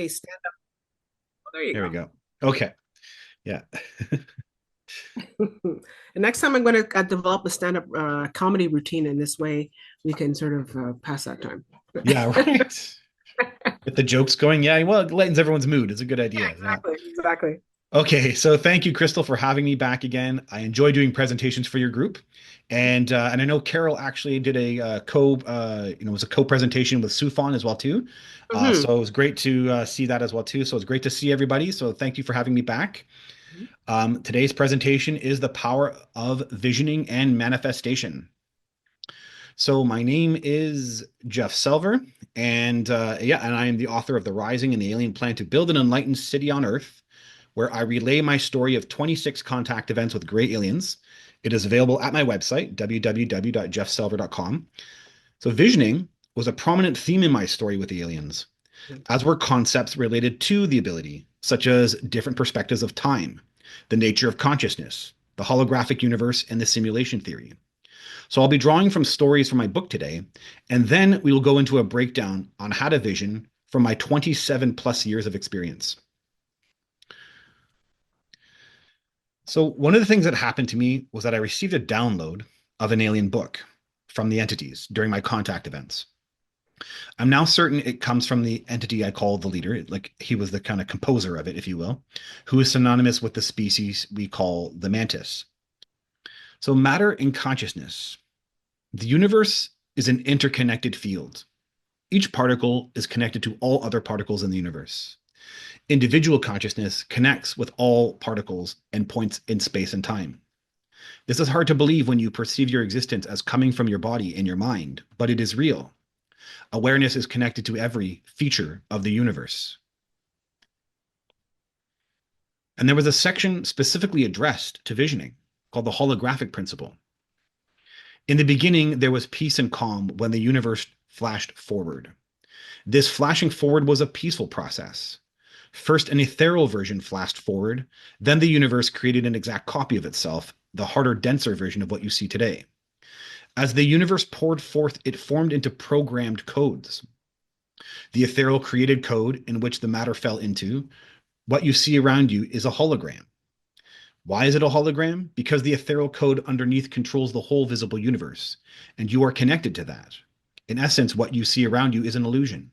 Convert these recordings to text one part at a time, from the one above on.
a stand up. Oh, there you There we go. go. Okay. Yeah. And next time I'm going to develop a stand up comedy routine in this way, we can sort of pass that time. Yeah, right. Get the jokes going. Yeah, well, it lightens everyone's mood. It's a good Yeah, idea. Yeah. exactly. Exactly. Okay, so thank you, Crystal, for having me back again. I enjoy doing presentations for your group, and I know Carol actually did a it was a co-presentation with Sufan as well too. Hmm. So it was great to see that as well too. So it's great to see everybody. So thank you for having me back. Today's presentation is the power of visioning and manifestation. So my name is Jeff Selver, and I am the author of The Rising and the Alien Plan to Build an Enlightened City on Earth, where I relay my story of 26 contact events with gray aliens. It is available at my website, www.jeffselver.com. So visioning was a prominent theme in my story with the aliens, as were concepts related to the ability, such as different perspectives of time, the nature of consciousness, the holographic universe, and the simulation theory. So I'll be drawing from stories from my book today, and then we will go into a breakdown on how to vision from my 27 plus years of experience. So one of the things that happened to me was that I received a download of an alien book from the entities during my contact events. I'm now certain it comes from the entity I call the leader, like he was the kind of composer of it, if you will, who is synonymous with the species we call the mantis. So matter and consciousness. The universe is an interconnected field. Each particle is connected to all other particles in the universe. Individual consciousness connects with all particles and points in space and time. This is hard to believe when you perceive your existence as coming from your body and your mind, but it is real. Awareness is connected to every feature of the universe. And there was a section specifically addressed to visioning called the holographic principle. In the beginning, there was peace and calm when the universe flashed forward. This flashing forward was a peaceful process. First, an ethereal version flashed forward, then the universe created an exact copy of itself, the harder, denser version of what you see today. As the universe poured forth, it formed into programmed codes. The ethereal created code in which the matter fell into. What you see around you is a hologram. Why is it a hologram? Because the ethereal code underneath controls the whole visible universe, and you are connected to that. In essence, what you see around you is an illusion.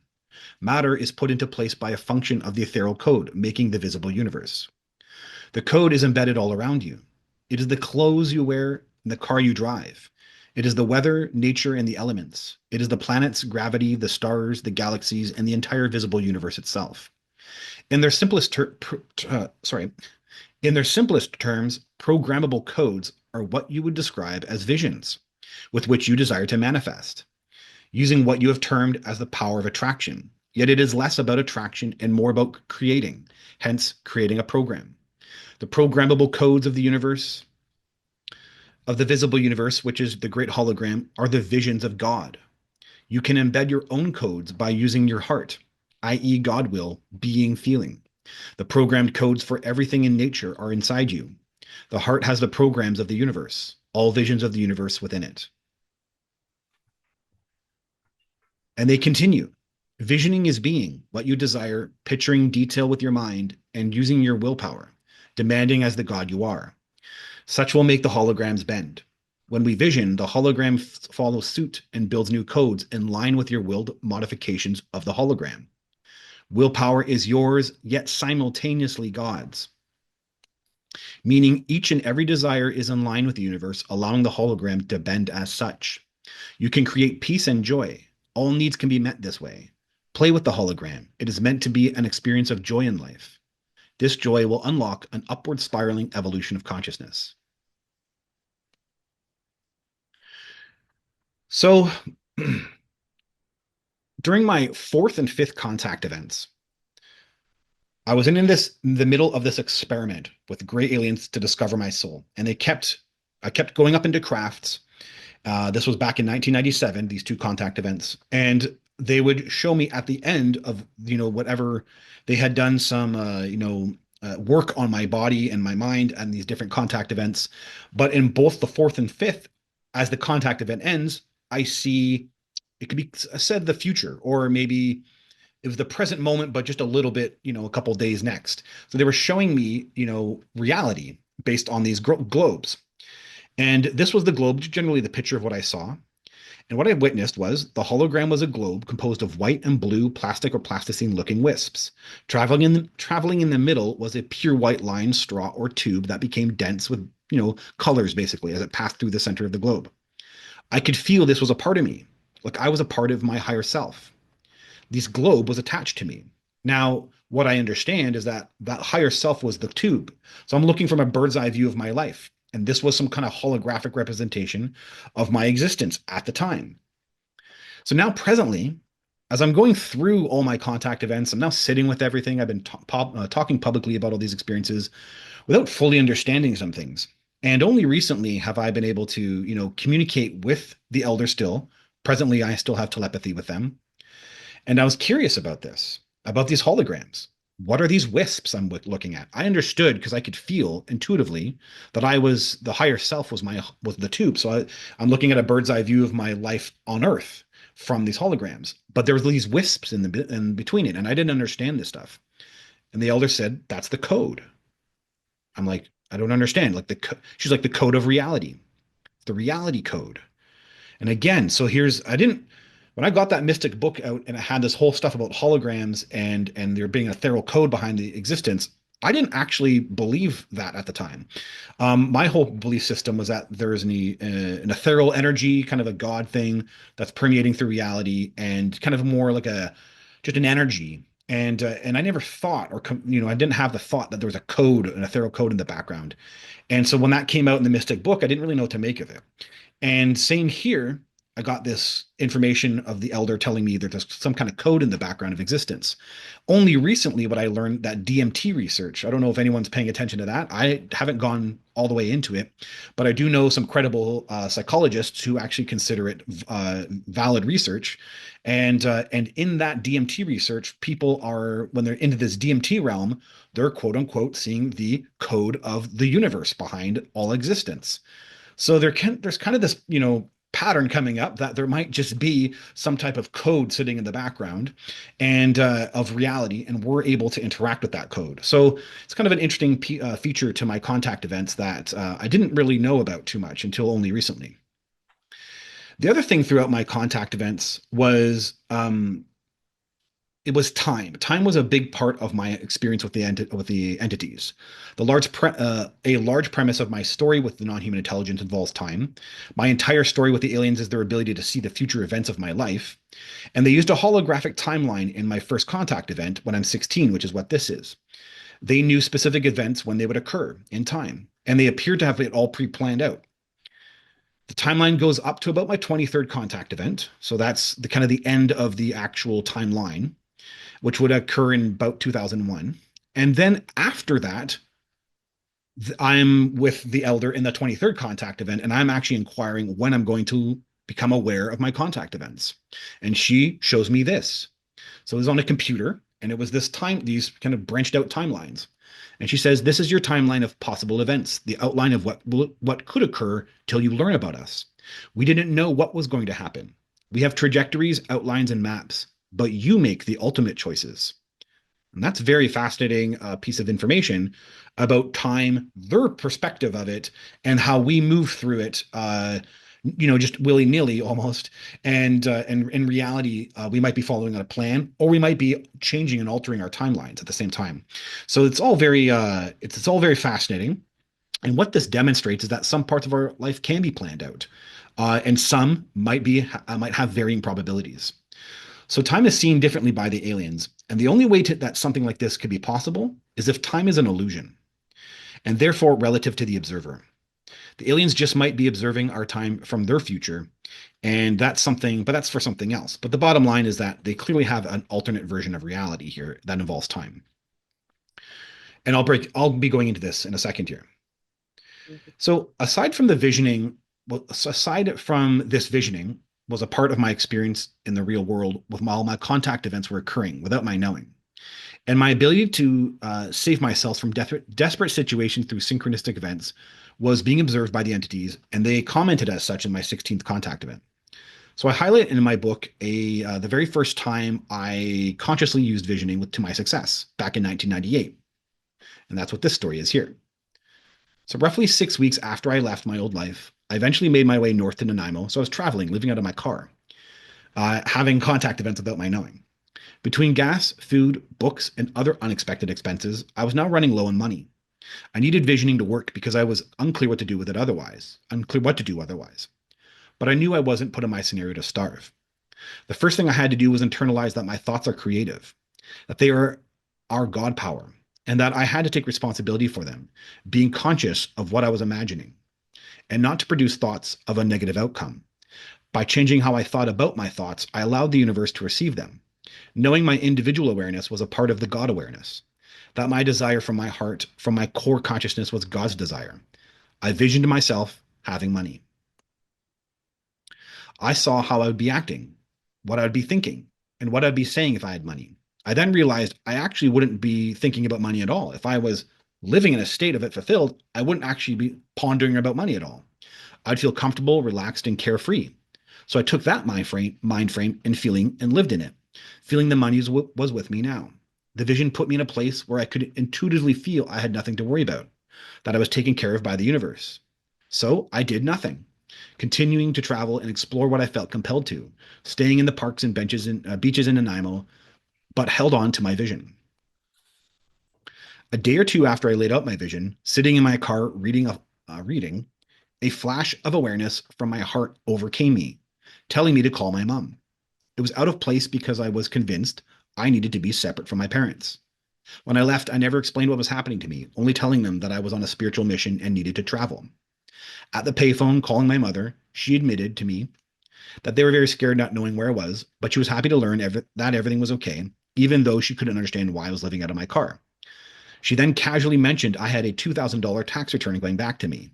Matter is put into place by a function of the ethereal code, making the visible universe. The code is embedded all around you. It is the clothes you wear and the car you drive. It is the weather, nature, and the elements. It is the planets, gravity, the stars, the galaxies, and the entire visible universe itself. In their simplest ter- sorry, in their simplest terms, programmable codes are what you would describe as visions, with which you desire to manifest, using what you have termed as the power of attraction. Yet it is less about attraction and more about creating, hence creating a program. The programmable codes of the universe, of the visible universe, which is the great hologram, are the visions of God. You can embed your own codes by using your heart, i.e., God will, being, feeling. The programmed codes for everything in nature are inside you. The heart has the programs of the universe, all visions of the universe within it. And they continue. Visioning is being, what you desire, picturing detail with your mind, and using your willpower, demanding as the God you are. Such will make the holograms bend. When we vision, the hologram follows suit and builds new codes in line with your willed modifications of the hologram. Willpower is yours, yet simultaneously God's, meaning each and every desire is in line with the universe, allowing the hologram to bend as such. You can create peace and joy. All needs can be met this way. Play with the hologram. It is meant to be an experience of joy in life. This joy will unlock an upward spiraling evolution of consciousness. So, during my fourth and fifth contact events, I was in the middle of this experiment with gray aliens to discover my soul, and I kept going up into crafts. This was back in 1997, these two contact events, and they would show me at the end of whatever they had done some work on my body and my mind and these different contact events. But in both the fourth and fifth, as the contact event ends, I see it could be said the future, or maybe it was the present moment, but just a little bit, a couple days next. So they were showing me, reality based on these globes. And this was the globe, generally the picture of what I saw. And what I witnessed was the hologram was a globe composed of white and blue plastic or plasticine looking wisps. Traveling in the middle was a pure white line, straw, or tube that became dense with, colors basically as it passed through the center of the globe. I could feel this was a part of me, like I was a part of my higher self. This globe was attached to me. Now, what I understand is that that higher self was the tube. So I'm looking from a bird's eye view of my life. And this was some kind of holographic representation of my existence at the time. So now, presently, as I'm going through all my contact events, I'm now sitting with everything. I've been talking publicly about all these experiences without fully understanding some things. And only recently have I been able to, communicate with the elder still. Presently, I still have telepathy with them. And I was curious about this, about these holograms. What are these wisps I'm looking at? I understood because I could feel intuitively that I was the higher self was the tube. So I'm looking at a bird's eye view of my life on Earth from these holograms. But there were these wisps in between it, and I didn't understand this stuff. And the elder said, "That's the code." I'm like, "I don't understand." She's like, "The code of reality, the reality code." And again, so I didn't when I got that Mystic book out and it had this whole stuff about holograms and there being a ethereal code behind the existence, I didn't actually believe that at the time. My whole belief system was that there is an ethereal energy, kind of a God thing that's permeating through reality, and kind of more like a just an energy. And I never thought, I didn't have the thought that there was a code, an ethereal code in the background. And so when that came out in the Mystic book, I didn't really know what to make of it. And same here, I got this information of the elder telling me that there's some kind of code in the background of existence. Only recently would I learn that DMT research. I don't know if anyone's paying attention to that. I haven't gone all the way into it, but I do know some credible psychologists who actually consider it valid research. And in that DMT research, people are, when they're into this DMT realm, they're quote unquote seeing the code of the universe behind all existence. So there's kind of this, pattern coming up that there might just be some type of code sitting in the background and of reality, and we're able to interact with that code. So it's kind of an interesting feature to my contact events that I didn't really know about too much until only recently. The other thing throughout my contact events was it was time. Time was a big part of my experience with the entities. A large premise of my story with the non-human intelligence involves time. My entire story with the aliens is their ability to see the future events of my life, and they used a holographic timeline in my first contact event when I'm 16, which is what this is. They knew specific events when they would occur in time, and they appeared to have it all pre-planned out. The timeline goes up to about my 23rd contact event, so that's the kind of the end of the actual timeline, which would occur in about 2001. And then after that, I'm with the elder in the 23rd contact event, and I'm actually inquiring when I'm going to become aware of my contact events. And she shows me this. So it was on a computer, and it was these kind of branched out timelines. And she says, "This is your timeline of possible events, the outline of what could occur till you learn about us. We didn't know what was going to happen. We have trajectories, outlines, and maps, but you make the ultimate choices." And that's a very fascinating piece of information about time, their perspective of it, and how we move through it, just willy nilly almost. And in reality, we might be following a plan, or we might be changing and altering our timelines at the same time. So it's all very fascinating. And what this demonstrates is that some parts of our life can be planned out, and some might have varying probabilities. So time is seen differently by the aliens, and the only way that something like this could be possible is if time is an illusion, and therefore relative to the observer. The aliens just might be observing our time from their future, and that's for something else. But the bottom line is that they clearly have an alternate version of reality here that involves time. And I'll be going into this in a second here. So aside from this visioning, was a part of my experience in the real world with all my contact events were occurring without my knowing. And my ability to save myself from desperate situations through synchronistic events was being observed by the entities, and they commented as such in my 16th contact event. So I highlight in my book the very first time I consciously used visioning to my success back in 1998. And that's what this story is here. So roughly 6 weeks after I left my old life, I eventually made my way north to Nanaimo. So I was traveling, living out of my car, having contact events without my knowing. Between gas, food, books, and other unexpected expenses, I was now running low on money. I needed visioning to work because I was unclear what to do with it otherwise, unclear what to do otherwise. But I knew I wasn't put in my scenario to starve. The first thing I had to do was internalize that my thoughts are creative, that they are our God power, and that I had to take responsibility for them, being conscious of what I was imagining, and not to produce thoughts of a negative outcome. By changing how I thought about my thoughts, I allowed the universe to receive them. Knowing my individual awareness was a part of the God awareness, that my desire from my heart, from my core consciousness, was God's desire. I visioned myself having money. I saw how I would be acting, what I would be thinking, and what I'd be saying if I had money. I then realized I actually wouldn't be thinking about money at all. If I was living in a state of it fulfilled, I wouldn't actually be pondering about money at all. I'd feel comfortable, relaxed, and carefree. So I took that mind frame and feeling and lived in it, feeling the money was with me now. The vision put me in a place where I could intuitively feel I had nothing to worry about, that I was taken care of by the universe. So I did nothing, continuing to travel and explore what I felt compelled to, staying in the parks and beaches in Nanaimo, but held on to my vision. A day or two after I laid out my vision, sitting in my car reading, a flash of awareness from my heart overcame me, telling me to call my mom. It was out of place because I was convinced I needed to be separate from my parents. When I left, I never explained what was happening to me, only telling them that I was on a spiritual mission and needed to travel. At the payphone, calling my mother, she admitted to me that they were very scared not knowing where I was, but she was happy to learn that everything was okay, even though she couldn't understand why I was living out of my car. She then casually mentioned I had a $2,000 tax return going back to me.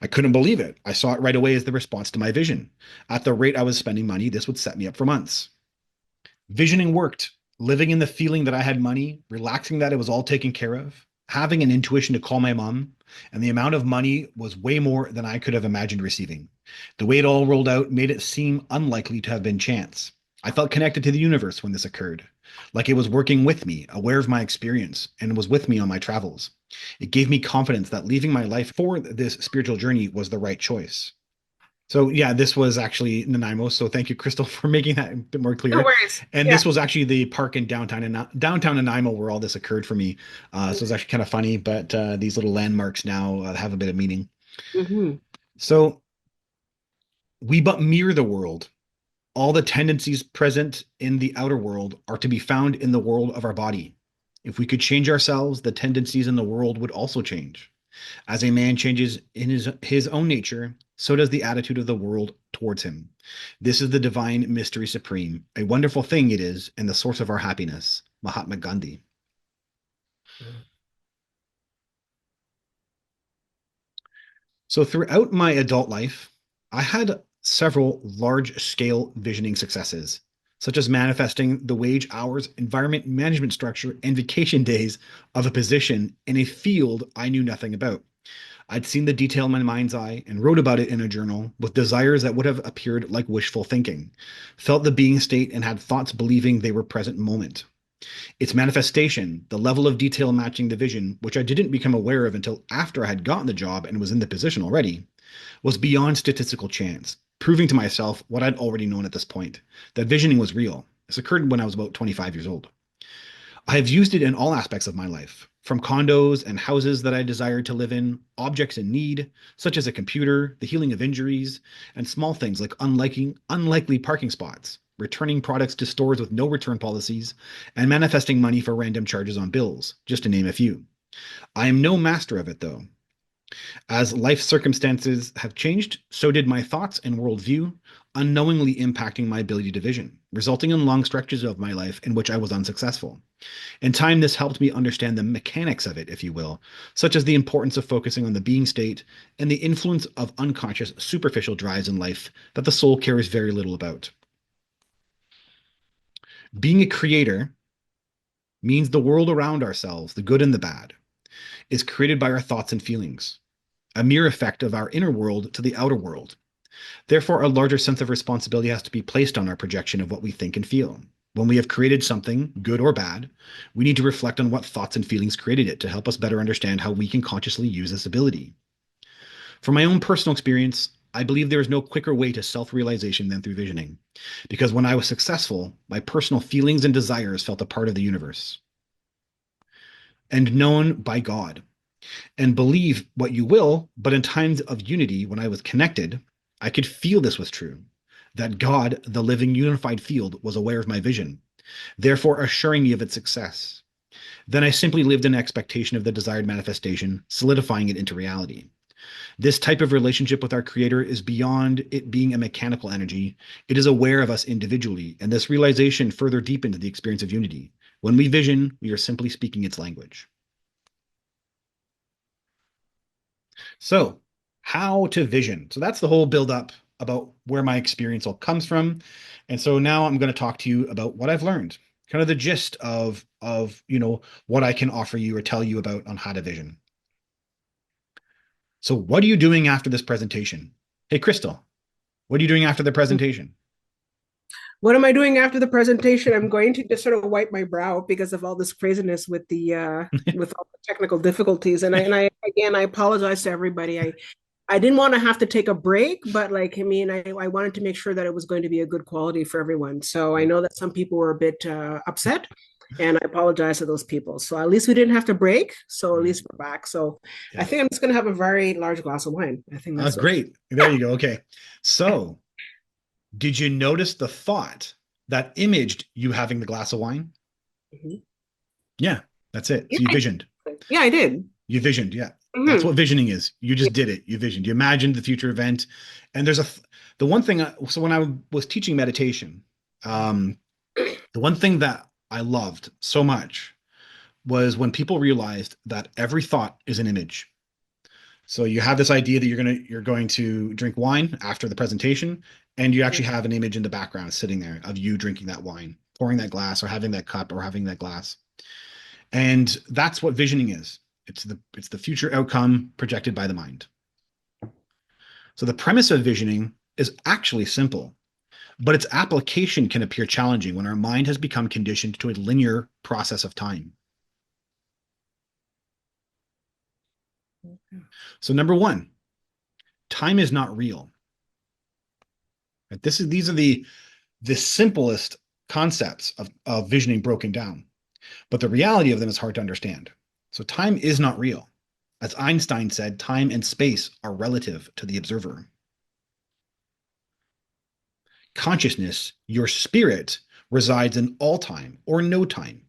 I couldn't believe it. I saw it right away as the response to my vision. At the rate I was spending money, this would set me up for months. Visioning worked. Living in the feeling that I had money, relaxing that it was all taken care of, having an intuition to call my mom, and the amount of money was way more than I could have imagined receiving. The way it all rolled out made it seem unlikely to have been chance. I felt connected to the universe when this occurred, like it was working with me, aware of my experience, and was with me on my travels. It gave me confidence that leaving my life for this spiritual journey was the right choice. So yeah, this was actually Nanaimo. So thank you, Crystal, for making that a bit more No clear. worries. And Yeah. this was actually the park in downtown Nanaimo where all this occurred for me. So it's actually kind of funny, but these little landmarks now have a bit of meaning. Hmm. So we but mirror the world. All the tendencies present in the outer world are to be found in the world of our body. If we could change ourselves, the tendencies in the world would also change. As a man changes in his own nature, so does the attitude of the world towards him. This is the divine mystery supreme. A wonderful thing it is, and the source of our happiness. Mahatma Gandhi. So throughout my adult life, I had several large scale visioning successes, such as manifesting the wage hours, environment management structure, and vacation days of a position in a field I knew nothing about. I'd seen the detail in my mind's eye and wrote about it in a journal with desires that would have appeared like wishful thinking, felt the being state, and had thoughts believing they were present moment. Its manifestation, the level of detail matching the vision, which I didn't become aware of until after I had gotten the job and was in the position already, was beyond statistical chance, proving to myself what I'd already known at this point, that visioning was real. This occurred when I was about 25 years old. I have used it in all aspects of my life, from condos and houses that I desired to live in, objects in need, such as a computer, the healing of injuries, and small things like unlikely parking spots, returning products to stores with no return policies, and manifesting money for random charges on bills, just to name a few. I am no master of it, though. As life circumstances have changed, so did my thoughts and worldview, unknowingly impacting my ability to vision, resulting in long stretches of my life in which I was unsuccessful. In time, this helped me understand the mechanics of it, if you will, such as the importance of focusing on the being state and the influence of unconscious, superficial drives in life that the soul cares very little about. Being a creator means the world around ourselves, the good and the bad, is created by our thoughts and feelings, a mere effect of our inner world to the outer world. Therefore, a larger sense of responsibility has to be placed on our projection of what we think and feel. When we have created something, good or bad, we need to reflect on what thoughts and feelings created it to help us better understand how we can consciously use this ability. From my own personal experience, I believe there is no quicker way to self-realization than through visioning, because when I was successful, my personal feelings and desires felt a part of the universe and known by God. And believe what you will, but in times of unity, when I was connected, I could feel this was true, that God, the living unified field, was aware of my vision, therefore assuring me of its success. Then I simply lived in expectation of the desired manifestation, solidifying it into reality. This type of relationship with our creator is beyond it being a mechanical energy. It is aware of us individually, and this realization further deepened the experience of unity. When we vision, we are simply speaking its language. So, how to vision. So that's the whole build up about where my experience all comes from. And so now I'm going to talk to you about what I've learned, kind of the gist of what I can offer you or tell you about on how to vision. So, what are you doing after this presentation? Hey, Crystal, what are you doing after the presentation? What am I doing after the presentation? I'm going to just sort of wipe my brow because of all this craziness with the with all the technical difficulties. And I again I apologize to everybody. I didn't want to have to take a break, but like I mean, I wanted to make sure that it was going to be a good quality for everyone. So I know that some people were a bit upset, and I apologize to those people. So at least we didn't have to break. So at least we're back. So I Yeah. think I'm just going to have a very large glass of wine. I think that's what. Great. There you go. Okay. So, did you notice the thought that imaged you having the glass of wine? Mhm. Yeah, that's it. Yeah, So you visioned. yeah, I did. You visioned, yeah. That's Hmm. what visioning is. You Yeah. just did it. You visioned. You imagined the future event. And the one thing, so when I was teaching meditation, um, the one thing that I loved so much was when people realized that every thought is an image. So you have this idea that you're going to drink wine after the presentation, and you actually have an image in the background sitting there of you drinking that wine, pouring that glass, or having that cup, or having that glass. And that's what visioning is. It's the future outcome projected by the mind. So the premise of visioning is actually simple, but its application can appear challenging when our mind has become conditioned to a linear process of time. So number one, time is not real. Right? These are the simplest concepts of visioning broken down, but the reality of them is hard to understand. So time is not real. As Einstein said, time and space are relative to the observer. Consciousness, your spirit, resides in all time or no time,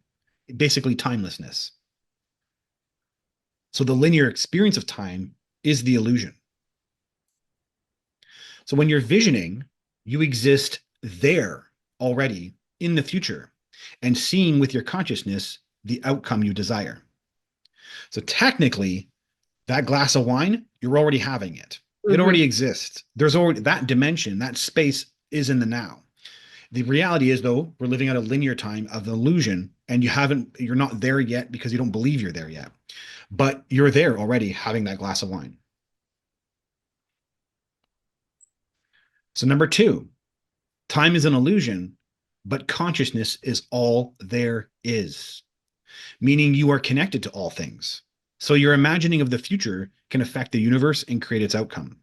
basically timelessness. So the linear experience of time is the illusion. So when you're visioning, you exist there already in the future and seeing with your consciousness the outcome you desire. So technically, that glass of wine, you're already having it. It Hmm. already exists. There's already that dimension, that space is in the now. The reality is, though, we're living out a linear time of illusion, and you're not there yet because you don't believe you're there yet. But you're there already having that glass of wine. So, number two, time is an illusion, but consciousness is all there is, meaning you are connected to all things. So, your imagining of the future can affect the universe and create its outcome.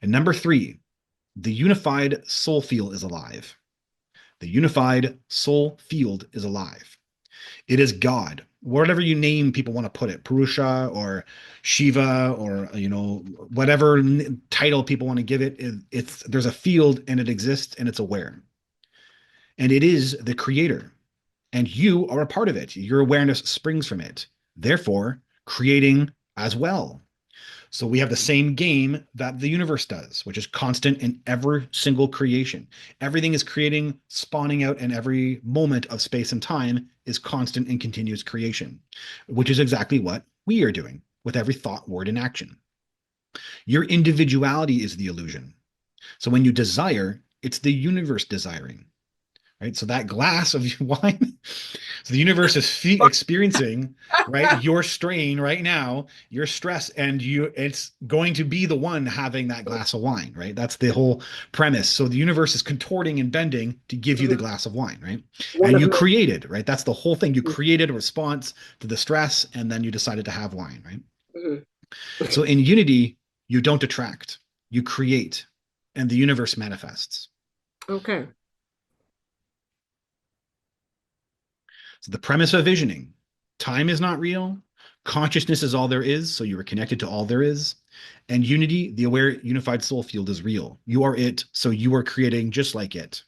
And number three, the unified soul field is alive. The unified soul field is alive. It is God, whatever you name people want to put it, Purusha or Shiva or whatever title people want to give it. It's there's a field and it exists and it's aware, and it is the creator, and you are a part of it. Your awareness springs from it, therefore creating as well. So we have the same game that the universe does, which is constant in every single creation. Everything is creating, spawning out, and every moment of space and time is constant and continuous creation, which is exactly what we are doing with every thought, word, and action. Your individuality is the illusion. So when you desire, it's the universe desiring. right? So that glass of wine, so the universe is experiencing, right, your strain right now, your stress, and it's going to be the one having that glass of wine, right? That's the whole premise. So the universe is contorting and bending to give you the glass of wine, right? One And of you many. created, right? That's the whole thing. You created a response to the stress, and then you decided to have wine, right? Mhm. So in unity, you don't attract, you create, and the universe manifests. Okay. So the premise of visioning: time is not real, consciousness is all there is, so you are connected to all there is. And unity, the aware unified soul field, is real. You are it, so you are creating just like it.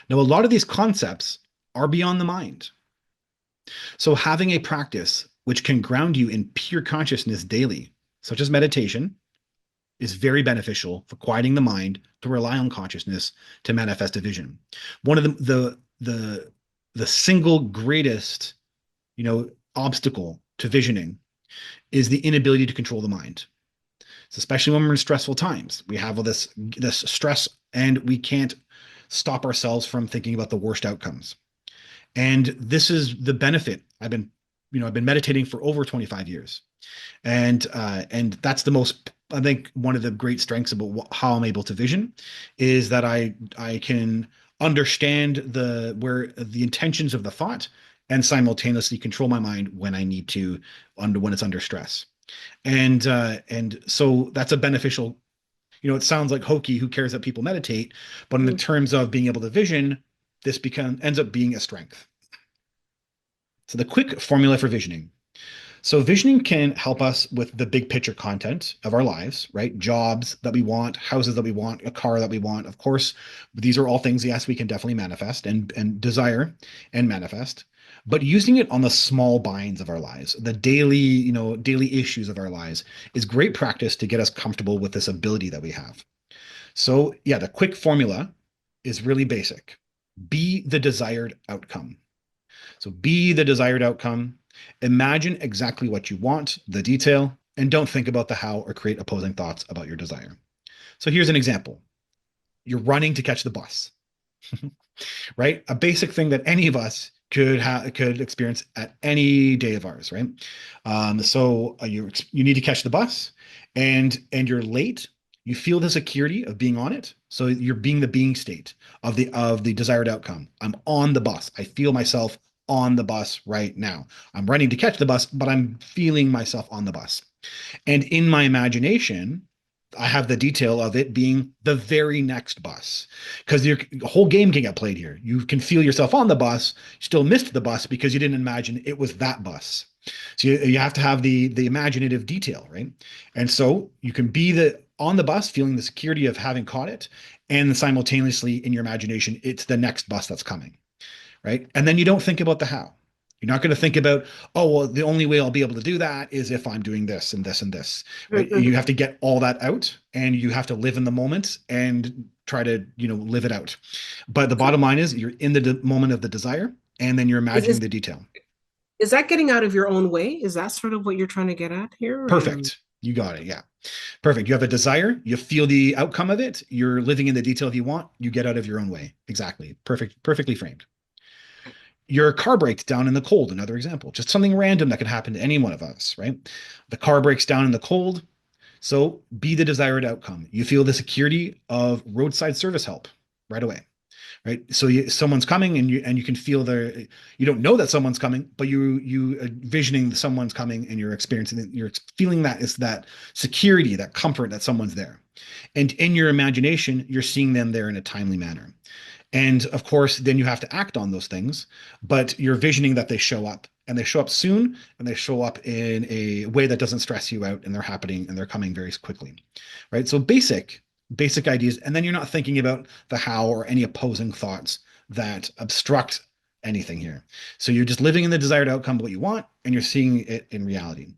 Now, a lot of these concepts are beyond the mind. So having a practice which can ground you in pure consciousness daily, such as meditation, is very beneficial for quieting the mind to rely on consciousness to manifest a vision. One of the single greatest, obstacle to visioning is the inability to control the mind. So especially when we're in stressful times, we have all this stress, and we can't stop ourselves from thinking about the worst outcomes. And this is the benefit. I've been meditating for over 25 years, and that's the most, I think, one of the great strengths about how I'm able to vision is that I can understand the intentions of the thought and simultaneously control my mind when I need to, under when it's under stress. And so that's a beneficial. It sounds like hokey. Who cares that people meditate? But in the Mhm. terms of being able to vision, this become ends up being a strength. So the quick formula for visioning: so visioning can help us with the big picture content of our lives, right? Jobs that we want, houses that we want, a car that we want. Of course, these are all things, yes, we can definitely manifest and desire and manifest. But using it on the small binds of our lives, the daily issues of our lives, is great practice to get us comfortable with this ability that we have. So yeah, the quick formula is really basic. Be the desired outcome. So be the desired outcome. Imagine exactly what you want, the detail, and don't think about the how or create opposing thoughts about your desire. So here's an example. You're running to catch the bus, right? A basic thing that any of us could experience at any day of ours, right? So you need to catch the bus, and you're late. You feel the security of being on it, so you're being the being state of the desired outcome. I'm on the bus. I feel myself on the bus right now. I'm running to catch the bus, but I'm feeling myself on the bus. And in my imagination, I have the detail of it being the very next bus, because your whole game can get played here. You can feel yourself on the bus, still missed the bus because you didn't imagine it was that bus. So you have to have the imaginative detail, right? And so you can be the on the bus, feeling the security of having caught it, and simultaneously in your imagination, it's the next bus that's coming, right? And then you don't think about the how. You're not going to think about, oh, well, the only way I'll be able to do that is if I'm doing this and this and this, right? You have to get all that out, and you have to live in the moment and try to, live it out. But the bottom line is you're in the moment of the desire, and then you're Is, imagining is the detail. is that getting out of your own way? Is that sort of what you're trying to get at here? Perfect. You got it. Yeah. Perfect. You have a desire, you feel the outcome of it, you're living in the detail if you want, you get out of your own way. Exactly. Perfect. Perfectly framed. Your car breaks down in the cold, another example, just something random that could happen to any one of us, right? The car breaks down in the cold. So be the desired outcome. You feel the security of roadside service help right away, right? So someone's coming, and you can feel you don't know that someone's coming, but you visioning someone's coming, and you're experiencing it, you're feeling that is that security, that comfort that someone's there. And in your imagination, you're seeing them there in a timely manner. And of course, then you have to act on those things, but you're visioning that they show up, and they show up soon, and they show up in a way that doesn't stress you out, and they're happening, and they're coming very quickly, right? So basic ideas. And then you're not thinking about the how or any opposing thoughts that obstruct anything here. So you're just living in the desired outcome of what you want, and you're seeing it in reality.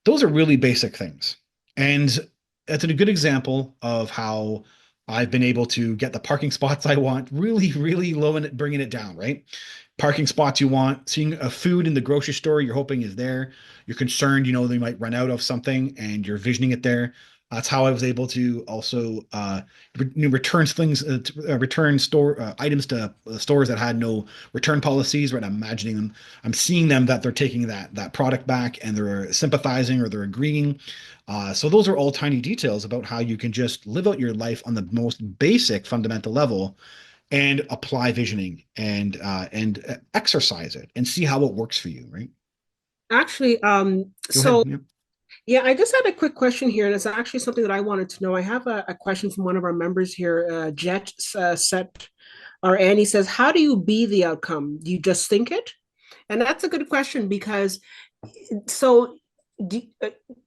Those are really basic things. And that's a good example of how I've been able to get the parking spots I want really, really low and bringing it down, right? Parking spots you want, seeing a food in the grocery store you're hoping is there. You're concerned, they might run out of something, and you're visioning it there. That's how I was able to also return things, return store items to stores that had no return policies. Right, I'm imagining them. I'm seeing them that they're taking that product back and they're sympathizing or they're agreeing. So those are all tiny details about how you can just live out your life on the most basic fundamental level and apply visioning and exercise it and see how it works for you. Right. Actually, Go ahead. so Yeah. yeah, I just had a quick question here, and it's actually something that I wanted to know. I have a question from one of our members here, Jet Set, or Annie says, "How do you be the outcome? Do you just think it?" And that's a good question because so do,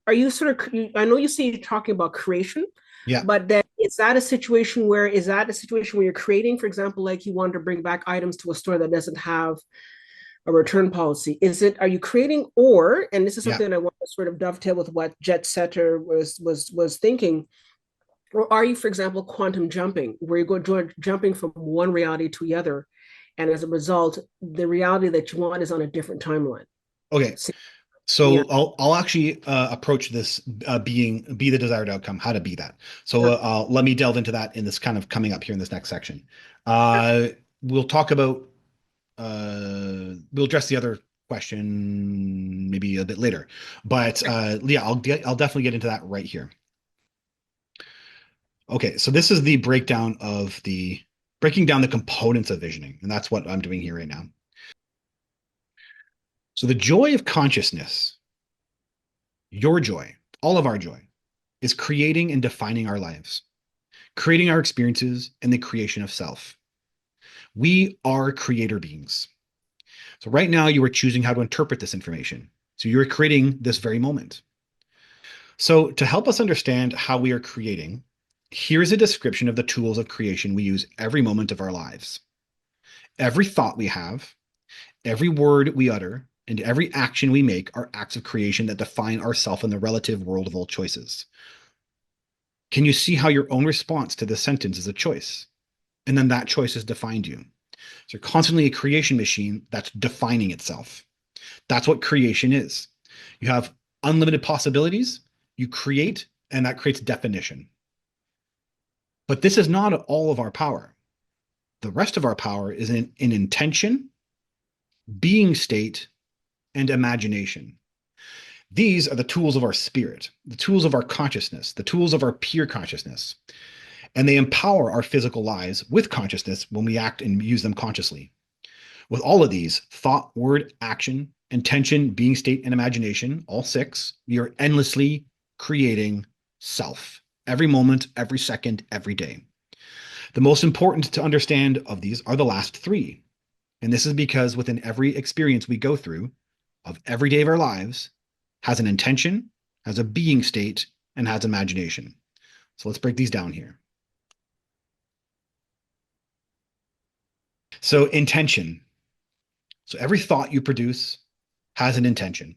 are you sort of, I know you say you're talking about creation, Yeah. but then is that a situation where you're creating, for example, like you want to bring back items to a store that doesn't have a return policy? Are you creating, or, and this is Yeah. something I want to sort of dovetail with what Jet Setter was thinking, or are you, for example, quantum jumping, where you go jumping from one reality to the other, and as a result, the reality that you want is on a different timeline? Okay. So, yeah. So I'll actually approach this be the desired outcome, how to be that. So let me delve into that in this kind of coming up here in this next section. Uh, we'll talk about we'll address the other question maybe a bit later, but yeah, I'll definitely get into that right here. Okay, so this is the breaking down the components of visioning, and that's what I'm doing here right now. So the joy of consciousness, your joy, all of our joy, is creating and defining our lives, creating our experiences, and the creation of self. We are creator beings. So, right now, you are choosing how to interpret this information. So, you're creating this very moment. So, to help us understand how we are creating, here's a description of the tools of creation we use every moment of our lives. Every thought we have, every word we utter, and every action we make are acts of creation that define ourself in the relative world of all choices. Can you see how your own response to this sentence is a choice? And then that choice has defined you. So you're constantly a creation machine that's defining itself. That's what creation is. You have unlimited possibilities, you create, and that creates definition. But this is not all of our power. The rest of our power is in intention, being state, and imagination. These are the tools of our spirit, the tools of our consciousness, the tools of our pure consciousness. And they empower our physical lives with consciousness when we act and use them consciously. With all of these thought, word, action, intention, being state, and imagination, all six, we are endlessly creating self every moment, every second, every day. The most important to understand of these are the last three. And this is because within every experience we go through of every day of our lives has an intention, has a being state, and has imagination. So let's break these down here. So, intention. So, every thought you produce has an intention.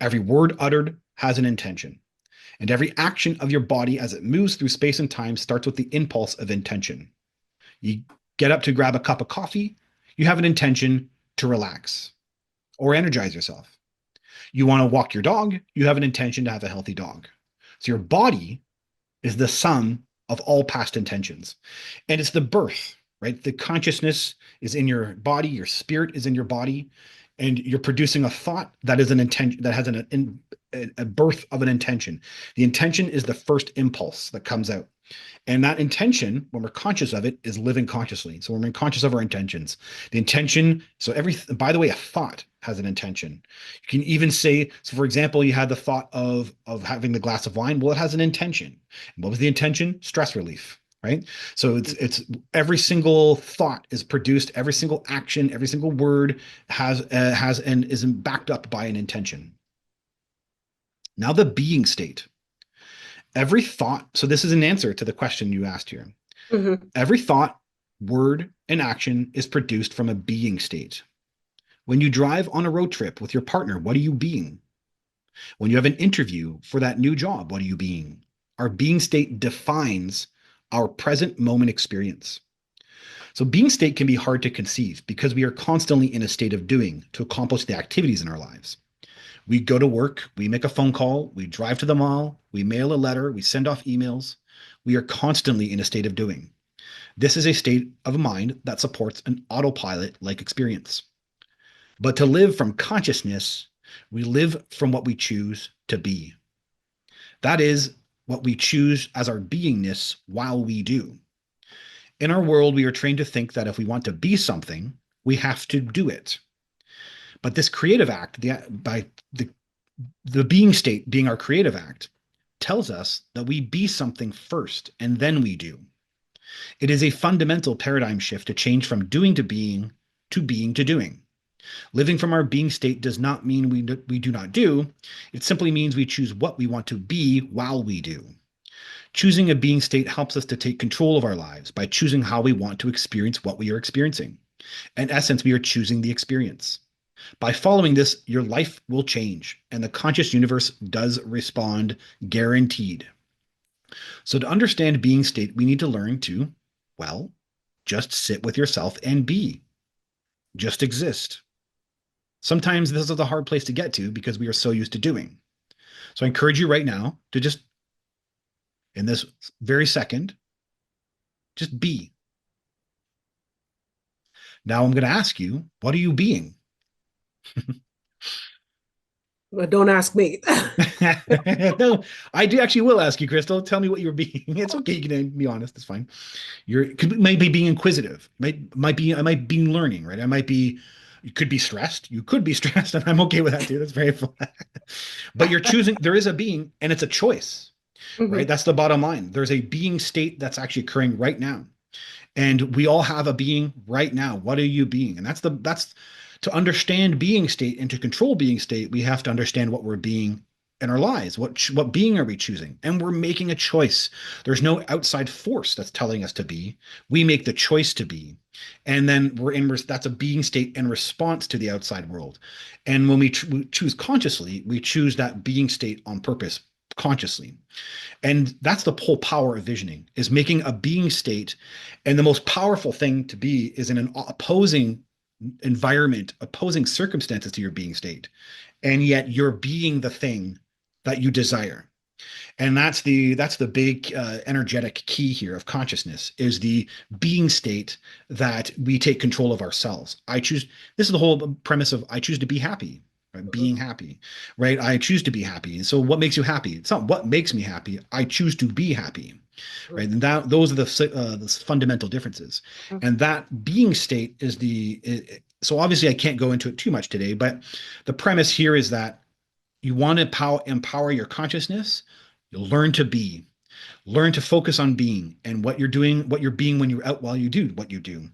Every word uttered has an intention. And every action of your body as it moves through space and time starts with the impulse of intention. You get up to grab a cup of coffee, you have an intention to relax or energize yourself. You want to walk your dog, you have an intention to have a healthy dog. So your body is the sum of all past intentions. And it's the birth, right? The consciousness is in your body, your spirit is in your body, and you're producing a thought that is an intention that has a birth of an intention. The intention is the first impulse that comes out. And that intention, when we're conscious of it, is living consciously. So when we're conscious of our intentions, the intention, so by the way, a thought has an intention. You can even say, so for example, you had the thought of having the glass of wine. Well, it has an intention. And what was the intention? Stress relief, right? So it's every single thought is produced, every single action, every single word has and is backed up by an intention. Now the being state. Every thought, so this is an answer to the question you asked here. Mm-hmm. Every thought, word, and action is produced from a being state. When you drive on a road trip with your partner, what are you being? When you have an interview for that new job, what are you being? Our being state defines our present moment experience. So, being state can be hard to conceive because we are constantly in a state of doing to accomplish the activities in our lives. We go to work, we make a phone call, we drive to the mall, we mail a letter, we send off emails. We are constantly in a state of doing. This is a state of mind that supports an autopilot like experience. But to live from consciousness, we live from what we choose to be. That is what we choose as our beingness while we do. In our world, we are trained to think that if we want to be something, we have to do it. But this creative act, by the being state being our creative act, tells us that we be something first and then we do. It is a fundamental paradigm shift to change from doing to being to doing. Living from our being state does not mean we do not do. It simply means we choose what we want to be while we do. Choosing a being state helps us to take control of our lives by choosing how we want to experience what we are experiencing. In essence, we are choosing the experience. By following this, your life will change, and the conscious universe does respond, guaranteed. So, to understand being state, we need to learn to, well, just sit with yourself and be, just exist. Sometimes this is a hard place to get to because we are so used to doing. So, I encourage you right now to just, in this very second, just be. Now, I'm going to ask you, what are you being? But don't ask me. No, I do actually will ask you, Crystal. Tell me what you're being. It's okay. You can be honest. It's fine. You're might be being inquisitive. I might be learning, right? I might be. You could be stressed. You could be stressed, and I'm okay with that too. That's very fun. But you're choosing. There is a being, and it's a choice, right? Mhm. That's the bottom line. There's a being state that's actually occurring right now. And we all have a being right now. What are you being? And that's to understand being state and to control being state, we have to understand what we're being in our lives. What being are we choosing? And we're making a choice. There's no outside force that's telling us to be. We make the choice to be. And then that's a being state in response to the outside world. And when we choose consciously, we choose that being state on purpose consciously. And that's the whole power of visioning, is making a being state. And the most powerful thing to be is in an opposing environment, opposing circumstances to your being state. And yet you're being the thing that you desire. And that's the big energetic key here of consciousness, is the being state that we take control of ourselves. This is the whole premise of I choose to be happy, right? Being happy, right? I choose to be happy. And so what makes you happy? It's not what makes me happy. I choose to be happy, right? And those are the fundamental differences. And that being state is so obviously I can't go into it too much today, but the premise here is that you want to empower your consciousness. You'll learn to focus on being and what you're doing, what you're being when you're out while you do what you do.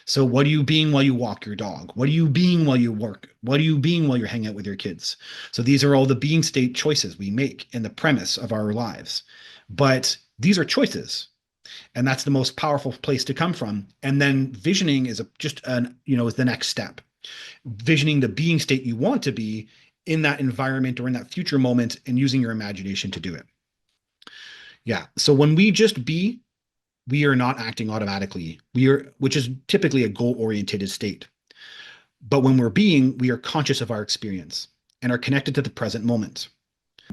So what are you being while you walk your dog? What are you being while you work? What are you being while you're hanging out with your kids? So these are all the being state choices we make in the premise of our lives. But these are choices. And that's the most powerful place to come from. And then visioning is is the next step. Visioning the being state you want to be in that environment or in that future moment and using your imagination to do it. Yeah. So when we just be, we are not acting automatically. Which is typically a goal-oriented state. But when we're being, we are conscious of our experience and are connected to the present moment.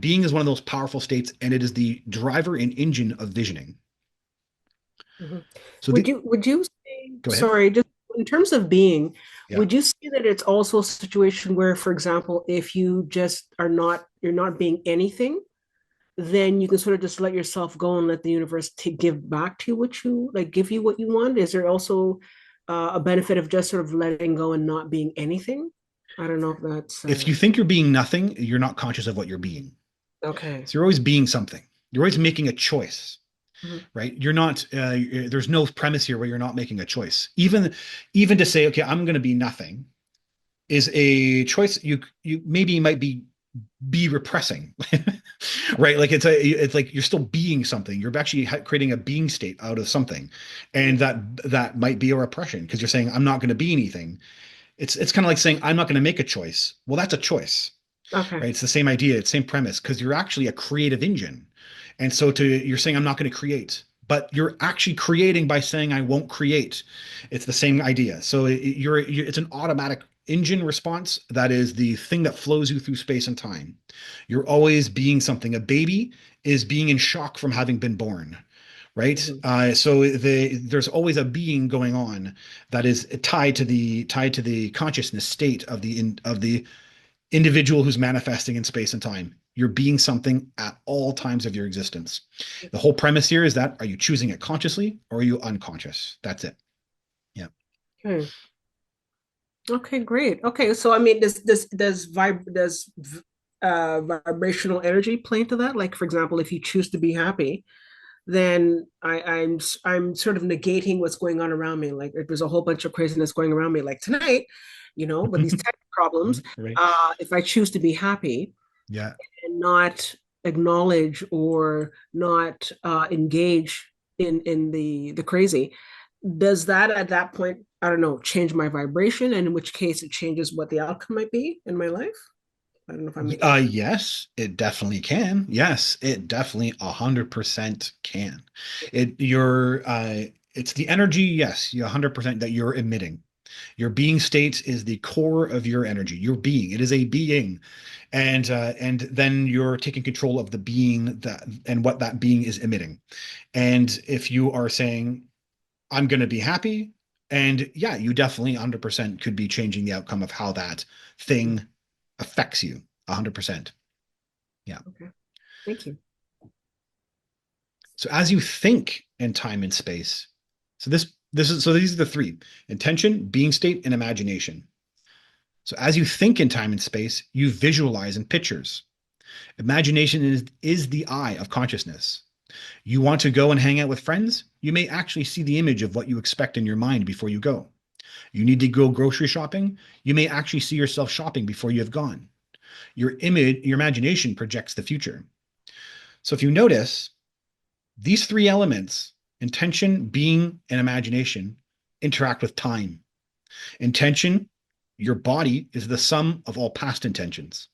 Being is one of those powerful states, and it is the driver and engine of visioning. Mhm. So Would you say, go ahead. sorry, just in terms of being, Yeah. would you say that it's also a situation where, for example, if you just you're not being anything, then you can sort of just let yourself go and let the universe give back to you give you what you want? Is there also a benefit of just sort of letting go and not being anything? I don't know if that's If you think you're being nothing, you're not conscious of what you're being. okay. So you're always being something. You're always making a choice, Mhm. right? You're not. There's no premise here where you're not making a choice. Even to say, okay, I'm going to be nothing, is a choice you maybe might be repressing, right? Like it's like you're still being something. You're actually creating a being state out of something, and that might be a repression because you're saying I'm not going to be anything. It's kind of like saying I'm not going to make a choice. Well, that's a choice, Okay. right? It's the same idea, it's same premise, because you're actually a creative engine. And so you're saying, I'm not going to create, but you're actually creating by saying, I won't create. It's the same idea. So it's an automatic engine response, that is the thing that flows you through space and time. You're always being something. A baby is being in shock from having been born, right? Mhm. There's always a being going on that is tied to the consciousness state of the individual who's manifesting in space and time. You're being something at all times of your existence. The whole premise here is that, are you choosing it consciously or are you unconscious? That's it. Yeah. Okay. Okay, great. Okay, so I mean, does vibrational energy play into that? Like, for example, if you choose to be happy, then I'm sort of negating what's going on around me. Like, if there's a whole bunch of craziness going around me, like tonight, with these tech problems, Right. if I choose to be happy Yeah. and not acknowledge or not engage in the crazy, does that at that point, I don't know, change my vibration, and in which case it changes what the outcome might be in my life? I don't know if I'm making sense. Yes, it definitely can. Yes, it definitely 100% can. It's the energy, yes, you 100% that you're emitting. Your being state is the core of your energy. Your being, it is a being, and then you're taking control of the being that and what that being is emitting. And if you are saying, I'm going to be happy, and yeah, you definitely 100% could be changing the outcome of how that Mm, thing affects you 100%. Yeah. okay, thank you. So as you think in time and space, so these are the three: intention, being state, and imagination. So as you think in time and space, you visualize in pictures. Imagination is the eye of consciousness. You want to go and hang out with friends? You may actually see the image of what you expect in your mind before you go. You need to go grocery shopping? You may actually see yourself shopping before you have gone. Your imagination projects the future. So if you notice, these three elements, intention, being, and imagination, interact with time. Intention, your body is the sum of all past intentions.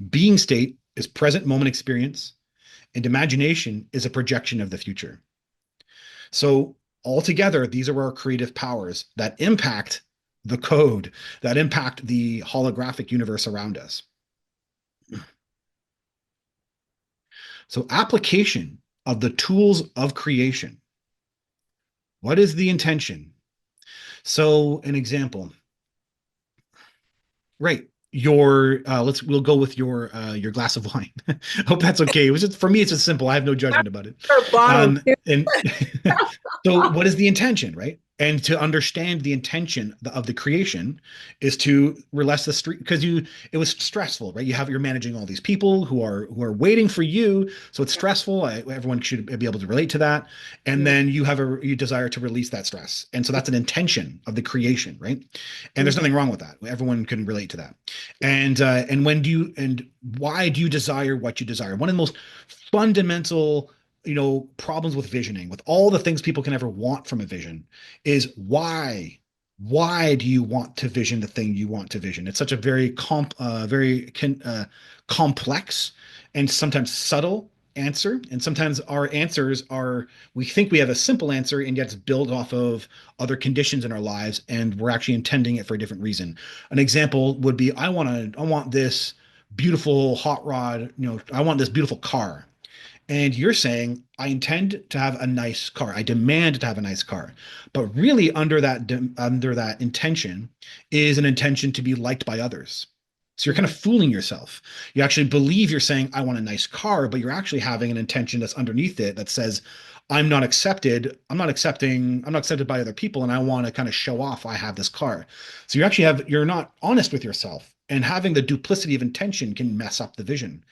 Being state is present moment experience, and imagination is a projection of the future. So, altogether, these are our creative powers that impact the code, that impact the holographic universe around us. So, application of the tools of creation. What is the intention? So, an example, right? We'll go with your glass of wine. Hope that's okay. It was just for me, it's just simple. I have no judgment about it. Or bottle. And so what is the intention, right? And to understand the intention of the creation is to relax the street, because it was stressful, right? You're managing all these people who are waiting for you, so it's stressful. Everyone should be able to relate to that. And Yeah. then you desire to release that stress, and so that's an intention of the creation, right? And there's Mhm. nothing wrong with that. Everyone can relate to that. And why do you desire what you desire? One of the most fundamental problems with visioning, with all the things people can ever want from a vision, is why do you want to vision the thing you want to vision? It's such a very complex and sometimes subtle answer, and sometimes our answers are, we think we have a simple answer, and yet it's built off of other conditions in our lives, and we're actually intending it for a different reason. An example would be, I want this beautiful hot rod, I want this beautiful car. And you're saying, I intend to have a nice car. I demand to have a nice car. But really, under that intention is an intention to be liked by others. So you're kind of Mhm. fooling yourself. You actually believe you're saying, I want a nice car, but you're actually having an intention that's underneath it that says, I'm not accepted. I'm not accepted by other people, and I want to kind of show off I have this car. So you're not honest with yourself. And having the duplicity of intention can mess up the vision.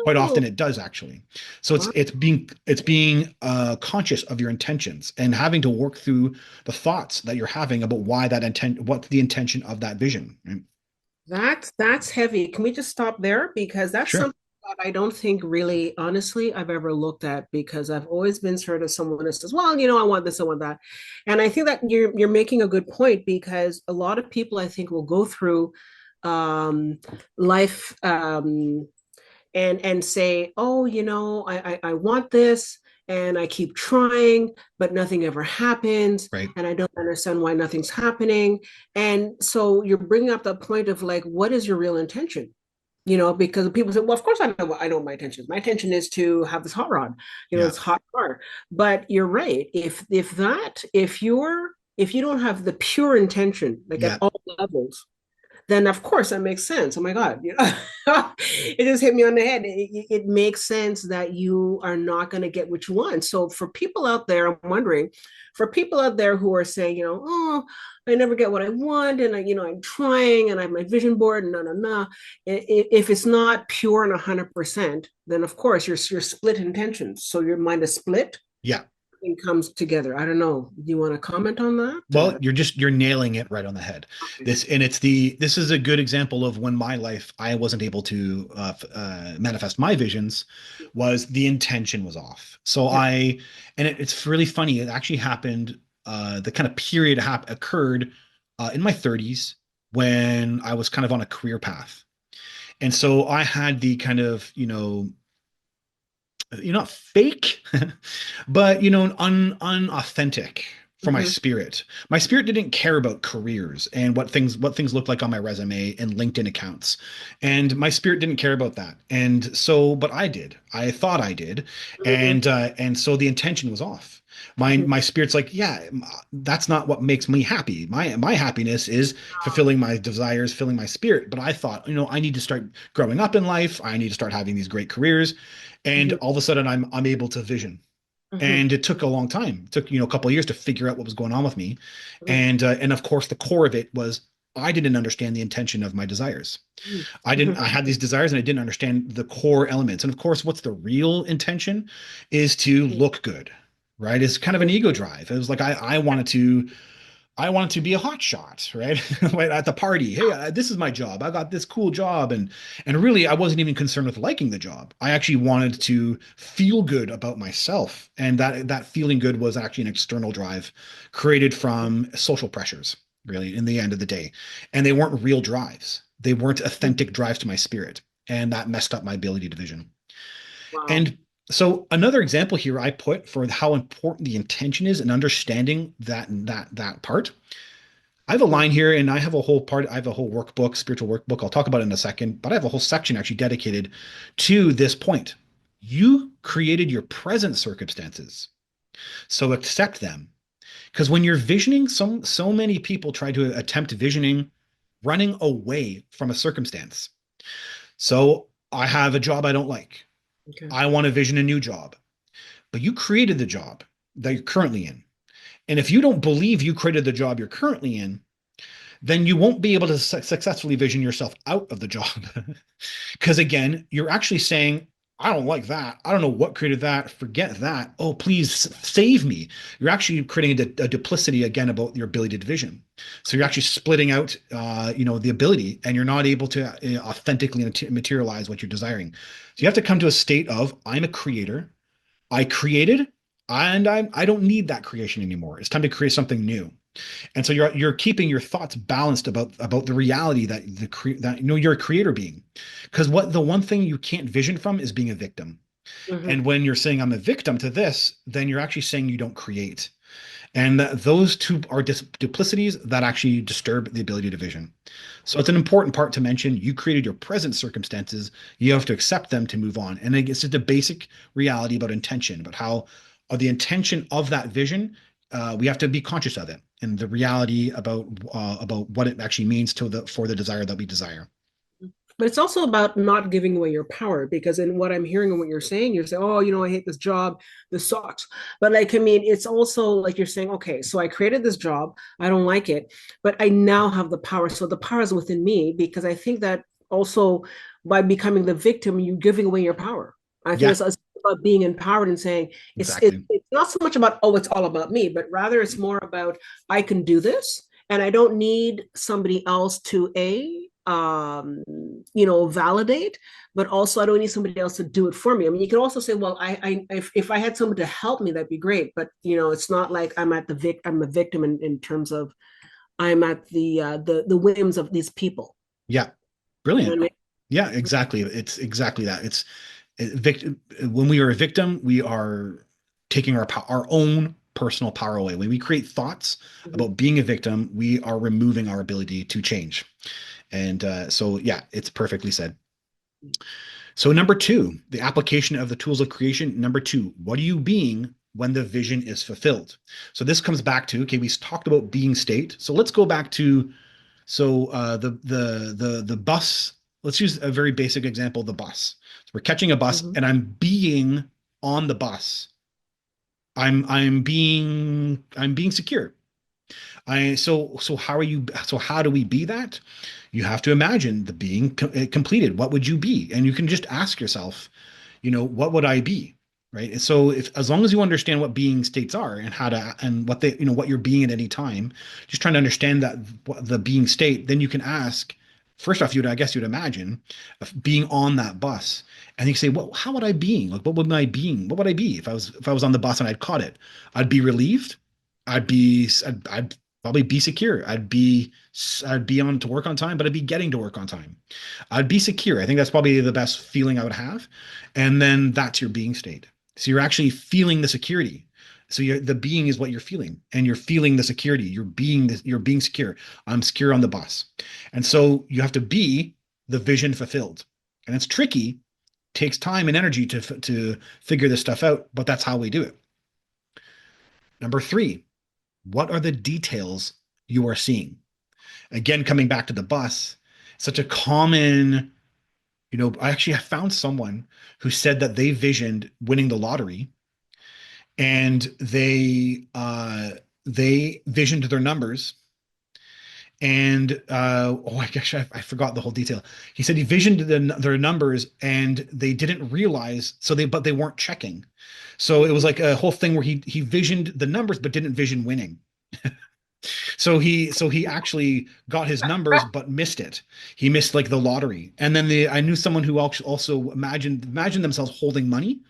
Quite Oh, often it does, actually. So it's wow. it's being it's being conscious of your intentions and having to work through the thoughts that you're having about what's the intention of that vision, right? That's heavy. Can we just stop there? Because that's Sure. something that I don't think really, honestly, I've ever looked at, because I've always been sort of someone who says, well, I want this, I want that. And I think that you're making a good point, because a lot of people, I think, will go through life, and say, oh, I want this. and I keep trying, but nothing ever happens. Right. And I don't understand why nothing's happening. And so you're bringing up the point of like, what is your real intention? Because people say, well, of course I know my intention. My intention is to have this hot rod, Yeah. this hot car. But you're right. If you don't have the pure intention, like at Yeah. all levels, then of course that makes sense. Oh my God, it just hit me on the head. It makes sense that you are not going to get what you want. So for people out there, I'm wondering, for people out there who are saying, oh, I never get what I want, and I'm trying, and I have my vision board, and no. If it's not pure and 100%, then of course you're split intentions. So your mind is split Yeah. and comes together. I don't know. Do you want to comment on that? Well, you're nailing it right on the head. Okay. This is a good example of when my life I wasn't able to manifest my visions, was the intention was off. So Yeah. it's really funny. It actually happened. The kind of period occurred in my 30s when I was kind of on a career path, and so I had the kind of you're not fake, but unauthentic for my Mm-hmm. spirit. My spirit didn't care about careers and what things looked like on my resume and LinkedIn accounts. And my spirit didn't care about that. And so, but I did. I thought I did. And so the intention was off. My spirit's like, yeah, that's not what makes me happy. My happiness is fulfilling my desires, filling my spirit. But I thought, I need to start growing up in life. I need to start having these great careers, and Mm-hmm. all of a sudden I'm able to vision. Mm-hmm. And it took a long time. It took a couple of years to figure out what was going on with me. Mm-hmm. And of course the core of it was I didn't understand the intention of my desires. I had these desires and I didn't understand the core elements. And of course, what's the real intention is to look good, right? It's kind of an ego drive. It was like I wanted to be a hot shot, right? Right at the party. Hey, this is my job. I got this cool job, and really, I wasn't even concerned with liking the job. I actually wanted to feel good about myself, and that feeling good was actually an external drive created from social pressures. Really, in the end of the day, and they weren't real drives. They weren't authentic drives to my spirit, and that messed up my ability to vision. Wow. And so another example here I put for how important the intention is and understanding that part. I have a line here and I have a whole workbook, spiritual workbook. I'll talk about it in a second, but I have a whole section actually dedicated to this point. You created your present circumstances, so accept them. Because when you're visioning, so many people try to attempt visioning running away from a circumstance. So I have a job I don't like. Okay. I want to vision a new job, but you created the job that you're currently in. And if you don't believe you created the job you're currently in, then you won't be able to successfully vision yourself out of the job. Because again, you're actually saying, I don't like that. I don't know what created that. Forget that. Oh, please save me. You're actually creating a duplicity again about your ability to vision. So you're actually splitting out, the ability, and you're not able to authentically materialize what you're desiring. So you have to come to a state of, I'm a creator. I created, and I don't need that creation anymore. It's time to create something new. And so you're keeping your thoughts balanced about the reality that you're a creator being. Because what the one thing you can't vision from is being a victim. Mm-hmm. And when you're saying I'm a victim to this, then you're actually saying you don't create. And those two are duplicities that actually disturb the ability to vision. So it's an important part to mention. You created your present circumstances. You have to accept them to move on. And it's just a basic reality about intention, about how the intention of that vision. We have to be conscious of it and the reality about what it actually means for the desire that we desire. But it's also about not giving away your power, because in what I'm hearing and what you're saying, oh, I hate this job. This sucks. But like, I mean, it's also like you're saying, okay, so I created this job. I don't like it, but I now have the power. So the power is within me, because I think that also by becoming the victim, you're giving away your power. I think Yeah, it's about being empowered and saying exactly. it's not so much about, oh, it's all about me, but rather it's more about I can do this and I don't need somebody else to validate, but also I don't need somebody else to do it for me. I mean, you can also say, well, if I had someone to help me, that'd be great, but it's not like I'm a victim in terms of I'm at the whims of these people. Yeah, You know brilliant. what I mean? Yeah, exactly. It's exactly that. It's victim. When we are a victim, we are taking our own personal power away. When we create thoughts Mhm. about being a victim, we are removing our ability to change. And so, yeah, it's perfectly said. So, number two, the application of the tools of creation. Number two, what are you being when the vision is fulfilled? So, this comes back to, okay, we talked about being state. So, let's go back to, the bus. Let's use a very basic example, the bus. So, we're catching a bus Mhm. and I'm being on the bus. I'm being secure. How do we be that? You have to imagine the being completed. What would you be? And you can just ask yourself, what would I be? Right. And so if as long as you understand what being states are and how to and what they, what you're being at any time, just trying to understand that the being state, then you can ask, first off, I guess you'd imagine being on that bus. And you say, well, how would I being? Like what would I be if I was on the bus and I'd caught it? I'd be relieved. I'd probably be secure. I'd be on to work on time, but I'd be getting to work on time. I'd be secure. I think that's probably the best feeling I would have. And then that's your being state. So you're actually feeling the security. So the being is what you're feeling, and you're feeling the security. You're being secure. I'm secure on the bus, and so you have to be the vision fulfilled, and it's tricky. Takes time and energy to figure this stuff out, but that's how we do it. Number three, what are the details you are seeing? Again, coming back to the bus, such a common, I actually have found someone who said that they visioned winning the lottery, and they visioned their numbers, and oh, I guess I forgot the whole detail. He said he visioned their numbers and they didn't realize, but they weren't checking. So it was Mhm. like a whole thing where he visioned the numbers but didn't vision winning. So he actually got his numbers but missed it. He missed like the lottery. And then I knew someone who also imagined themselves holding money,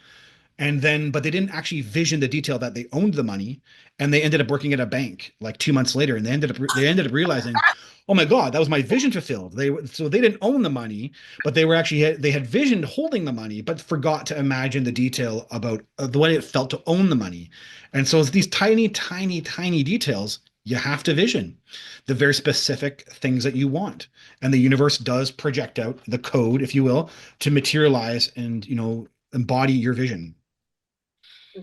and then but they didn't actually vision the detail that they owned the money, and they ended up working at a bank like 2 months later, and they ended up realizing, oh my god, that was my vision fulfilled. They didn't own the money, but they had visioned holding the money but forgot to imagine the detail about the way it felt to own the money. And so it's these tiny tiny tiny details you have to vision, the very specific things that you want, and the universe does project out the code, if you will, to materialize and embody your vision.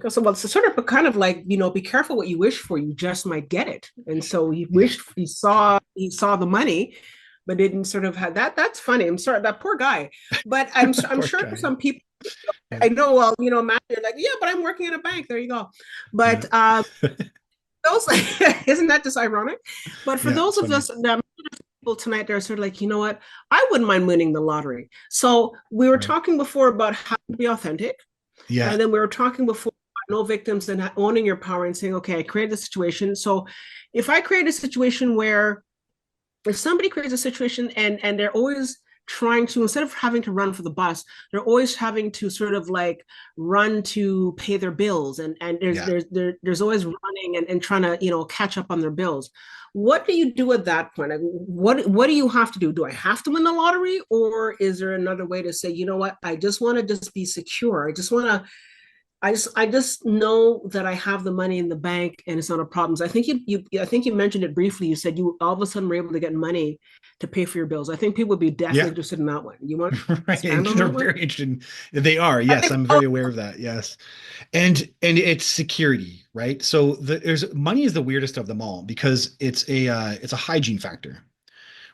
So, well, it's sort of kind of like, be careful what you wish for, you just might get it. And so he Yeah. wished he saw the money, but didn't sort of have that. That's funny. I'm sorry, that poor guy. But I'm Poor sure guy. some people Yeah. I know, well, Matt, you're like, yeah, but I'm working at a bank. There you go. Yeah. But those isn't that just ironic? But for Yeah. those It's of funny. us people tonight, they're sort of like, you know what? I wouldn't mind winning the lottery. So we were Right. talking before about how to be authentic. Yeah. And then we were talking before about no victims and owning your power and saying, okay, I created a situation. So if I create a situation where if somebody creates a situation and they're always trying to, instead of having to run for the bus, they're always having to sort of like run to pay their bills, and there's Yeah. there's there's always running and trying to catch up on their bills. What do you do at that point? Like, what do you have to do? Do I have to win the lottery, or is there another way to say, you know what, I just want to just be secure. I just know that I have the money in the bank and it's not a problem. So I think you mentioned it briefly. You said you all of a sudden were able to get money to pay for your bills. I think people would be definitely Yeah. interested in that one. You want to Right. expand on They're that one? very interested. They are. I Yes, think I'm very aware of that. Yes. And it's security, right? So there's money is the weirdest of them all because it's a hygiene factor,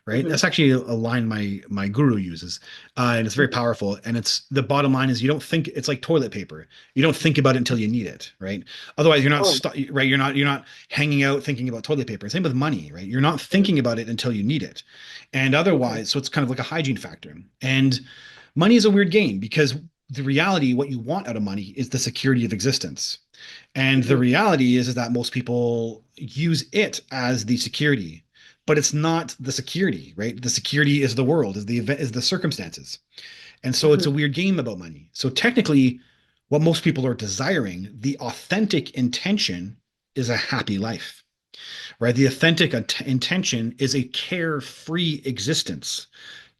right? mhm, That's actually a line my guru uses, and it's very mhm. powerful. And it's the bottom line is you don't think it's like toilet paper. You don't think about it until you need it, right? Otherwise, you're not Oh, right. You're not hanging out thinking about toilet paper. Same with money, right? You're not mhm, thinking about it until you need it, and okay. otherwise, so it's kind of like a hygiene factor. And money is a weird game because the reality, what you want out of money, is the security of existence. And the Mhm, reality is that most people use it as the security, but it's not the security, right? The security is the world, is the event, is the circumstances. And so it's a mhm, weird game about money. So technically, what most people are desiring, the authentic intention is a happy life, right? The authentic intention is a carefree existence.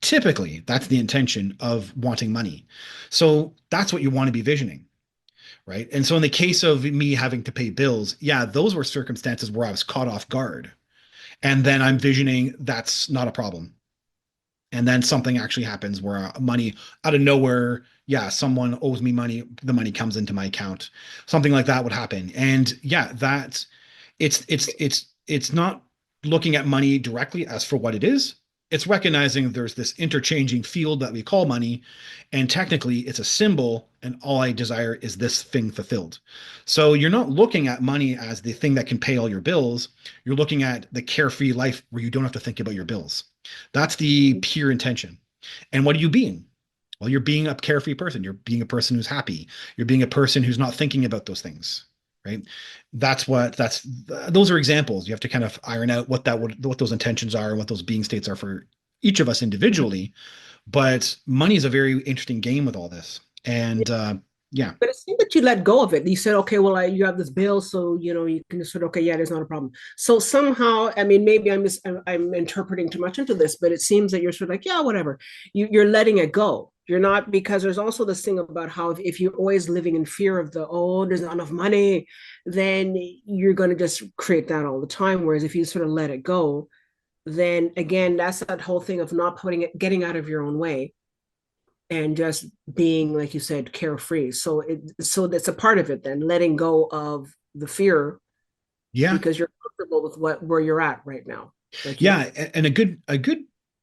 Typically, that's the intention of wanting money. So that's what you want to be visioning, right? And so in the case of me having to pay bills, yeah, those were circumstances where I was caught off guard. And then I'm visioning that's not a problem. And then something actually happens where money out of nowhere, yeah, someone owes me money, the money comes into my account. Something like that would happen. And yeah, that it's not looking at money directly as for what it is. It's recognizing there's this interchanging field that we call money, and technically it's a symbol, and all I desire is this thing fulfilled. So you're not looking at money as the thing that can pay all your bills. You're looking at the carefree life where you don't have to think about your bills. That's the pure intention. And what are you being? Well, you're being a carefree person. You're being a person who's happy. You're being a person who's not thinking about those things, right? Those are examples. You have to kind of iron out what those intentions are and what those being states are for each of us individually. But money is a very interesting game with all this. And yeah, But it seemed that you let go of it. You said, okay, well, you have this bill, so you can just sort of, okay, yeah, there's not a problem. So somehow, I mean, maybe I'm interpreting too much into this, but it seems that you're sort of like, yeah, whatever. You're letting it go. You're not, because there's also this thing about how if you're always living in fear of there's not enough money, then you're going to just create that all the time. Whereas if you sort of let it go, then again, that's that whole thing of not getting out of your own way and just being, like you said, carefree. So that's a part of it, then letting go of the fear yeah, because you're comfortable with where you're at right now, like you yeah. And a good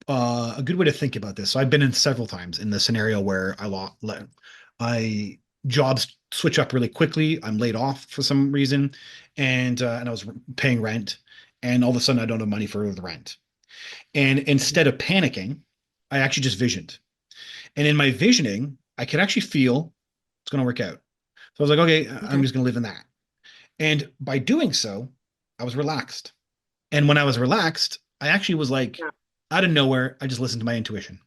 way to think about this. So I've been in several times in the scenario where I jobs switch up really quickly. I'm laid off for some reason, and I was paying rent, and all of a sudden I don't have money for the rent. And instead of panicking, I actually just visioned. And in my visioning, I could actually feel it's going to work out. So I was like, okay, I'm okay. just going to live in that. And by doing so, I was relaxed. And when I was relaxed, I actually was like, Yeah. out of nowhere, I just listened to my intuition.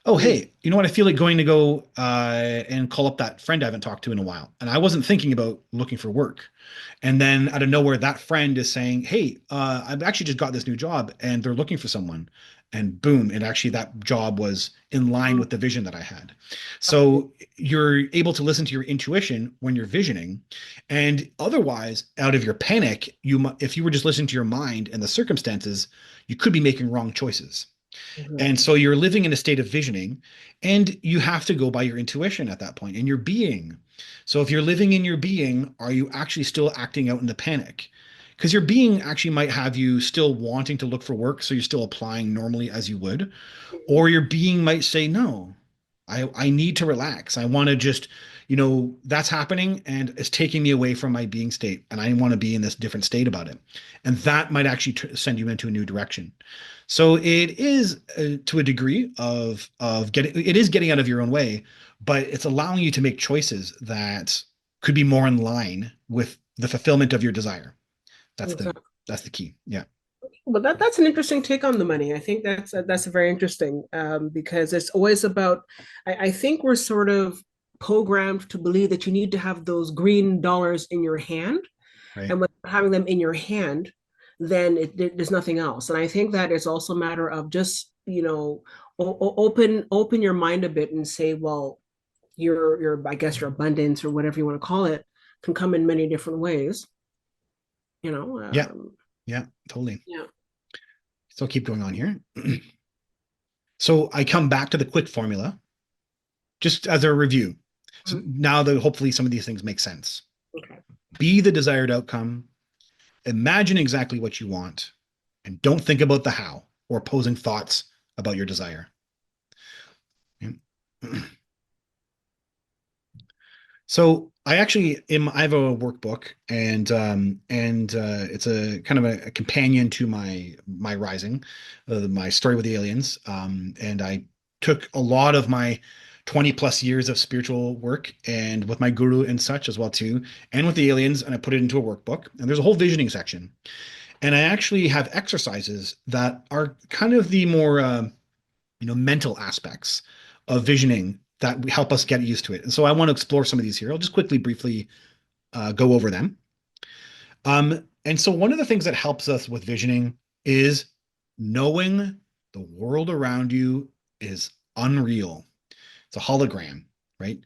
Oh, Mm. hey, you know what? I feel like going to go and call up that friend I haven't talked to in a while. And I wasn't thinking about looking for work. And then out of nowhere, that friend is saying, hey, I've actually just got this new job and they're looking for someone. And boom, and actually that job was in line Mm. with the vision that I had. So you're able to listen to your intuition when you're visioning. And otherwise, out of your panic, if you were just listening to your mind and the circumstances, you could be making wrong choices. Mhm. And so you're living in a state of visioning, and you have to go by your intuition at that point and your being. So if you're living in your being, are you actually still acting out in the panic? Because your being actually might have you still wanting to look for work, so you're still applying normally as you would, or your being might say, no, I need to relax. I want to just, that's happening and it's taking me away from my being state. And I want to be in this different state about it. And that might actually send you into a new direction. So it is to a degree it is getting out of your own way, but it's allowing you to make choices that could be more in line with the fulfillment of your desire. That's the, Exactly. that's the key. Yeah. Well, that's an interesting take on the money. I think that's very interesting because it's always about. I think we're sort of programmed to believe that you need to have those green dollars in your hand, Right. and with having them in your hand, then there's nothing else. And I think that it's also a matter of just open your mind a bit and say, well, your I guess your abundance or whatever you want to call it can come in many different ways. You know, Yeah. Yeah. Totally. yeah. So I'll keep going on here. So I come back to the quick formula just as a review. So Mhm. now that hopefully some of these things make sense. Okay. Be the desired outcome. Imagine exactly what you want and don't think about the how or opposing thoughts about your desire. So I have a workbook and it's a kind of a companion to my rising, my story with the aliens. And I took a lot of my 20 plus years of spiritual work and with my guru and such as well too, and with the aliens, and I put it into a workbook. And there's a whole visioning section. And I actually have exercises that are kind of the more mental aspects of visioning that help us get used to it. And so I want to explore some of these here. I'll just quickly, briefly go over them. And so one of the things that helps us with visioning is knowing the world around you is unreal. It's a hologram, right?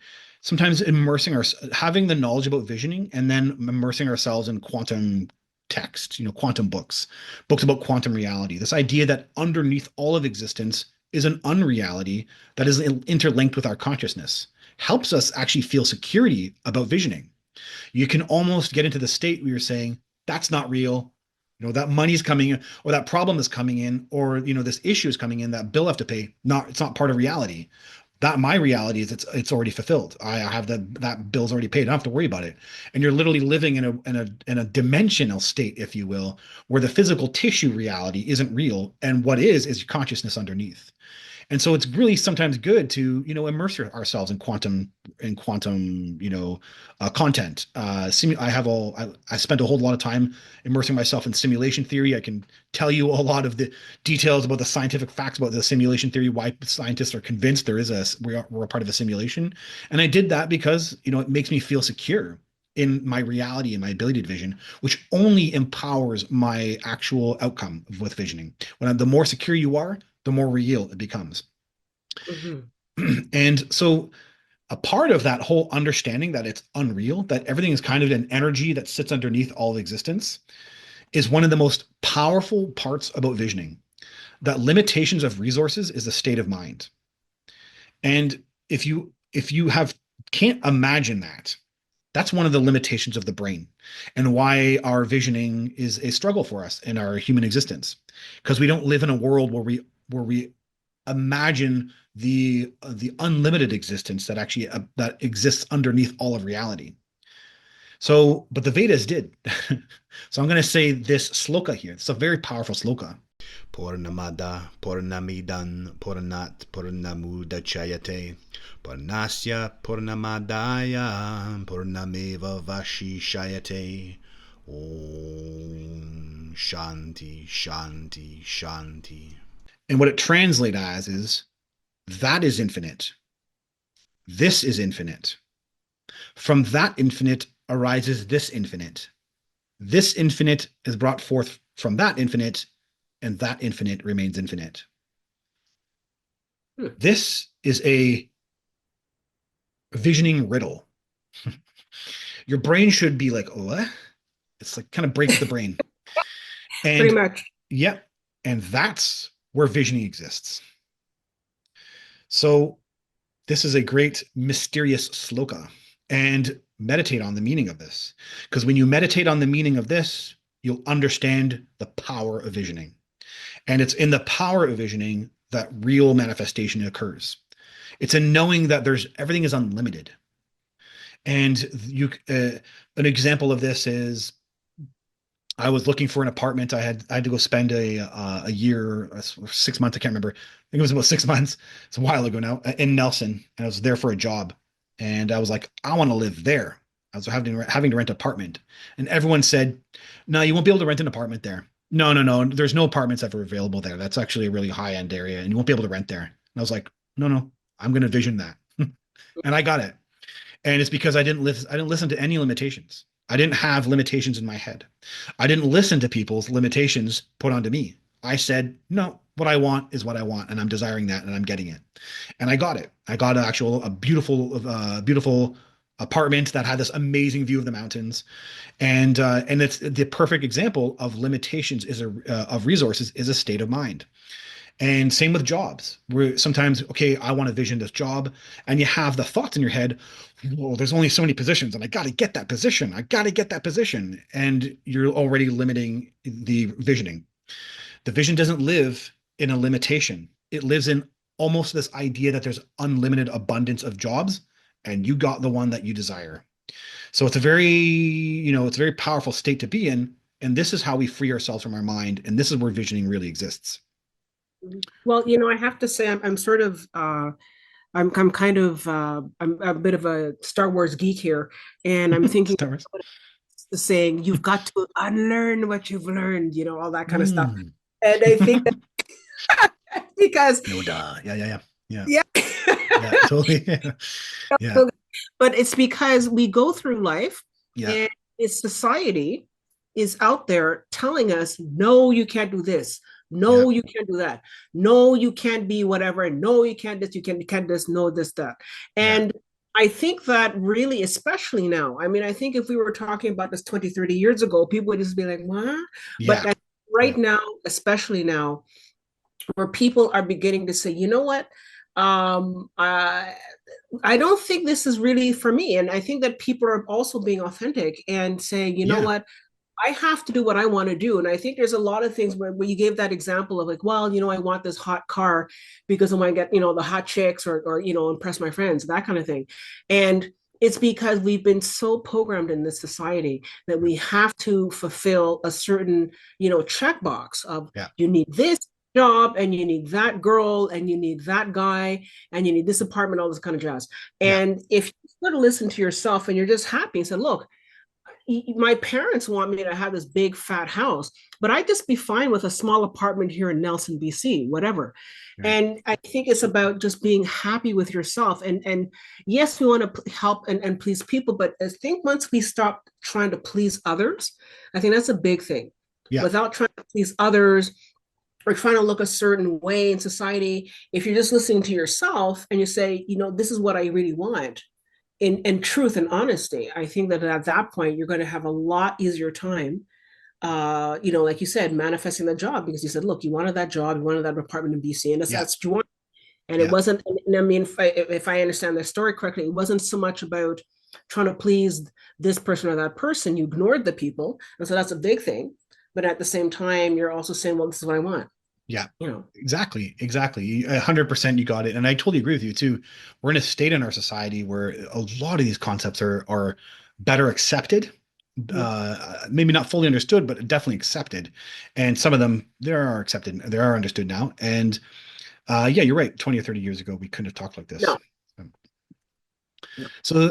sometimes immersing our having the knowledge about visioning and then immersing ourselves in quantum text, quantum books about quantum reality. This idea that underneath all of existence is an unreality that is interlinked with our consciousness helps us actually feel security about visioning. You can almost get into the state where you're saying, that's not real. That money's coming in, or that problem is coming in, or this issue is coming in, that bill I have to pay. It's not part of reality. That my reality is it's already fulfilled. I have that bill's already paid. I don't have to worry about it. And you're literally living in a dimensional state, if you will, where the physical tissue reality isn't real, and what is consciousness underneath. And so it's really sometimes good to immerse ourselves in quantum content. I spent a whole lot of time immersing myself in simulation theory. I can tell you a lot of the details about the scientific facts about the simulation theory, why scientists are convinced we're a part of a simulation. And I did that because it makes me feel secure in my reality and my ability to vision, which only empowers my actual outcome with visioning. The more secure you are, the more real it becomes. Mhm. And so a part of that whole understanding that it's unreal, that everything is kind of an energy that sits underneath all of existence, is one of the most powerful parts about visioning. That limitations of resources is a state of mind. And if you have can't imagine that, that's one of the limitations of the brain and why our visioning is a struggle for us in our human existence, because we don't live in a world where we imagine the unlimited existence that actually that exists underneath all of reality. So, but the Vedas did. So I'm going to say this sloka here. It's a very powerful sloka. Purnamada Purnamidan Purnat Purnamudachayate Purnasya Purnamadaya Purnameva Vashishayate. Om Shanti Shanti Shanti. And what it translates as is that is infinite. This is infinite. From that infinite arises this infinite. This infinite is brought forth from that infinite, and that infinite remains infinite. This is a visioning riddle. Your brain should be like, what? It's like kind of breaks the brain. Pretty And much. yeah, and that's where visioning exists. So this is a great mysterious sloka, and meditate on the meaning of this. Because when you meditate on the meaning of this, you'll understand the power of visioning. And it's in the power of visioning that real manifestation occurs. It's in knowing that everything is unlimited. And an example of this is I was looking for an apartment. I had to go spend a year, 6 months. I can't remember. I think it was about 6 months. It's a while ago now in Nelson. And I was there for a job, and I was like, I want to live there. I was having to rent an apartment, and everyone said, no, you won't be able to rent an apartment there. No, no, no. There's no apartments ever available there. That's actually a really high end area, and you won't be able to rent there. And I was like, no, no, I'm going to vision that, and I got it. And it's because I didn't listen to any limitations. I didn't have limitations in my head. I didn't listen to people's limitations put onto me. I said, no, what I want is what I want, and I'm desiring that, and I'm getting it. And I got it. I got a beautiful apartment that had this amazing view of the mountains, and it's the perfect example of limitations of resources is a state of mind. And same with jobs, where sometimes, okay, I want to vision this job, and you have the thoughts in your head, well, there's only so many positions, and I got to get that position. I got to get that position. And you're already limiting the visioning. The vision doesn't live in a limitation, it lives in almost this idea that there's unlimited abundance of jobs, and you got the one that you desire. So it's a very powerful state to be in. And this is how we free ourselves from our mind. And this is where visioning really exists. Well, I have to say I'm sort of I'm kind of I'm a bit of a Star Wars geek here, and I'm thinking Star Wars. the saying, you've got to unlearn what you've learned, all that kind of stuff. Mm. And I think that because Yoda. Yeah, yeah, yeah. Yeah. yeah. Yeah, totally. Yeah. But it's because we go through life Yeah. and it's society is out there telling us, no, you can't do this. Yeah. No, you can't do that. No, you can't be whatever. No, you can't this, you can't this, no, this, that. Yeah. And I think that really, especially now, I mean, I think if we were talking about this 20, 30 years ago, people would just be like, what? But Yeah. right Yeah. now, especially now, where people are beginning to say, you know what? Um, I, I don't think this is really for me. And I think that people are also being authentic and saying, you know Yeah. what? I have to do what I want to do. And I think there's a lot of things where you gave that example of like, well, I want this hot car because I want to get, the hot chicks or, impress my friends, that kind of thing. And it's because we've been so programmed in this society that we have to fulfill a certain, checkbox of Yeah. you need this job and you need that girl and you need that guy and you need this apartment, all this kind of jazz. Yeah. And if you sort of listen to yourself and you're just happy and say, look, my parents want me to have this big fat house, but I'd just be fine with a small apartment here in Nelson, BC, whatever. Right. And I think it's about just being happy with yourself. And yes, we want to help and please people, but I think once we stop trying to please others, I think that's a big thing. Yeah. Without trying to please others or trying to look a certain way in society, if you're just listening to yourself and you say, this is what I really want, in truth and honesty, I think that at that point you're going to have a lot easier time, like you said, manifesting the job because you said, look, you wanted that job, you wanted that apartment in BC, and Yeah. that's what you want. And it Yeah. wasn't, and I mean, if I understand the story correctly, it wasn't so much about trying to please this person or that person. You ignored the people. And so that's a big thing. But at the same time, you're also saying, well, this is what I want, Yeah. you know? Exactly. Exactly. 100% you got it. And I totally agree with you too. We're in a state in our society where a lot of these concepts are better accepted. Maybe not fully understood, but definitely accepted. And some of them they are understood now. And yeah, you're right. 20 or 30 years ago, we couldn't have talked like this. No, no. So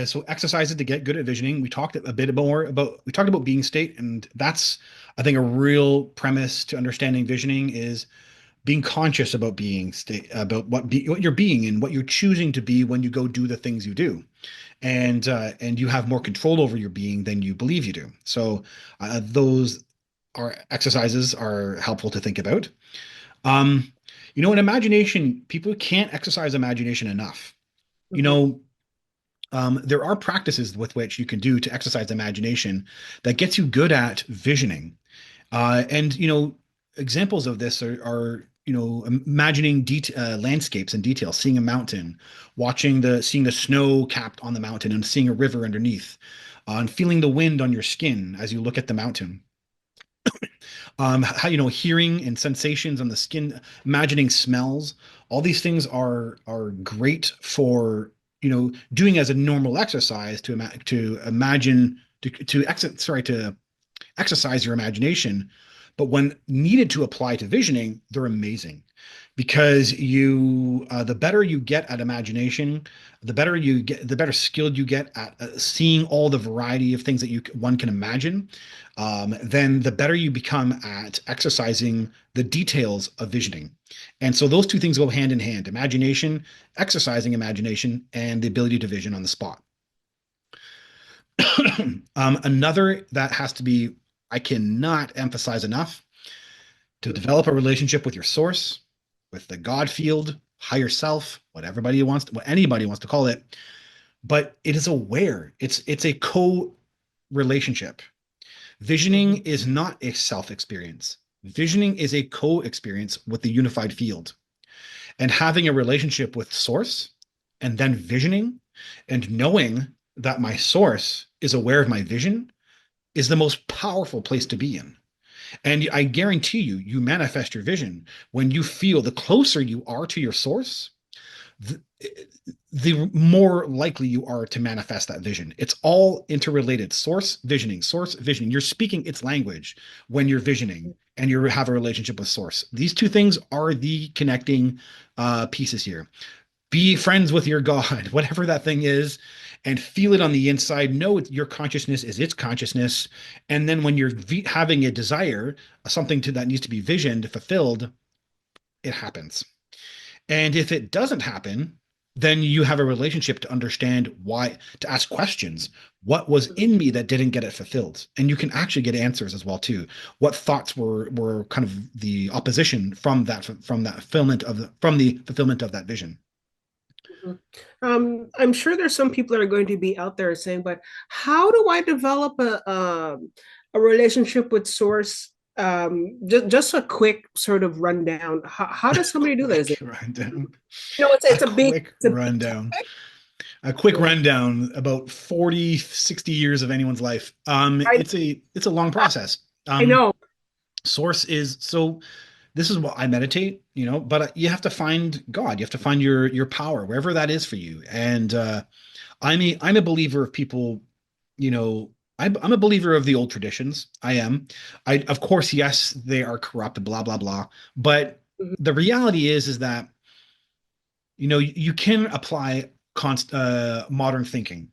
so exercises to get good at visioning. We talked about being state, and that's, I think, a real premise to understanding visioning is being conscious about being state, about what you're being and what you're choosing to be when you go do the things you do, and you have more control over your being than you believe you do. So those are exercises are helpful to think about. Um, in imagination, people can't exercise imagination enough. You Mhm. know, there are practices with which you can do to exercise imagination that gets you good at visioning. And examples of this are imagining landscapes and details, seeing a mountain, seeing the snow capped on the mountain, and seeing a river underneath, and feeling the wind on your skin as you look at the mountain. How hearing and sensations on the skin, imagining smells. All these things are great for doing as a normal exercise to imagine to exercise your imagination. But when needed to apply to visioning, they're amazing because the better you get at imagination, the better skilled you get at seeing all the variety of things that one can imagine. Then the better you become at exercising the details of visioning. And so those two things go hand in hand: imagination, exercising imagination, and the ability to vision on the spot. Another that has to be, I cannot emphasize enough, to develop a relationship with your source, with the God field, higher self, what anybody wants to call it, but it is aware. It's a co-relationship. Visioning Mhm. is not a self-experience. Visioning is a co-experience with the unified field. And having a relationship with source and then visioning and knowing that my source is aware of my vision is the most powerful place to be in. And I guarantee you, you manifest your vision when you feel the closer you are to your source, the, the more likely you are to manifest that vision. It's all interrelated. Source visioning. You're speaking its language when you're visioning and you have a relationship with source. These two things are the connecting pieces here. Be friends with your God, whatever that thing is, and feel it on the inside. Know your consciousness is its consciousness. And then when you're having a desire, something that needs to be visioned, fulfilled, it happens. And if it doesn't happen, then you have a relationship to understand why, to ask questions. What was in me that didn't get it fulfilled? And you can actually get answers as well too. What thoughts were kind of the opposition from the fulfillment of that vision? Mhm. I'm sure there's some people that are going to be out there saying, but how do I develop a relationship with source? Just a quick sort of rundown. How does somebody do that? Is Quick it, rundown. A it's a big, quick it's a big rundown. topic. A quick Yeah. rundown about 40, 60 years of anyone's life. I It's a long process. I know. Source is so this is what I meditate, but you have to find God. You have to find your power, wherever that is for you. And I'm a believer of people, you know, I'm a believer of the old traditions. I am. Of course, yes, they are corrupt, blah, blah, blah. But Mhm, the reality is that, you can apply modern thinking,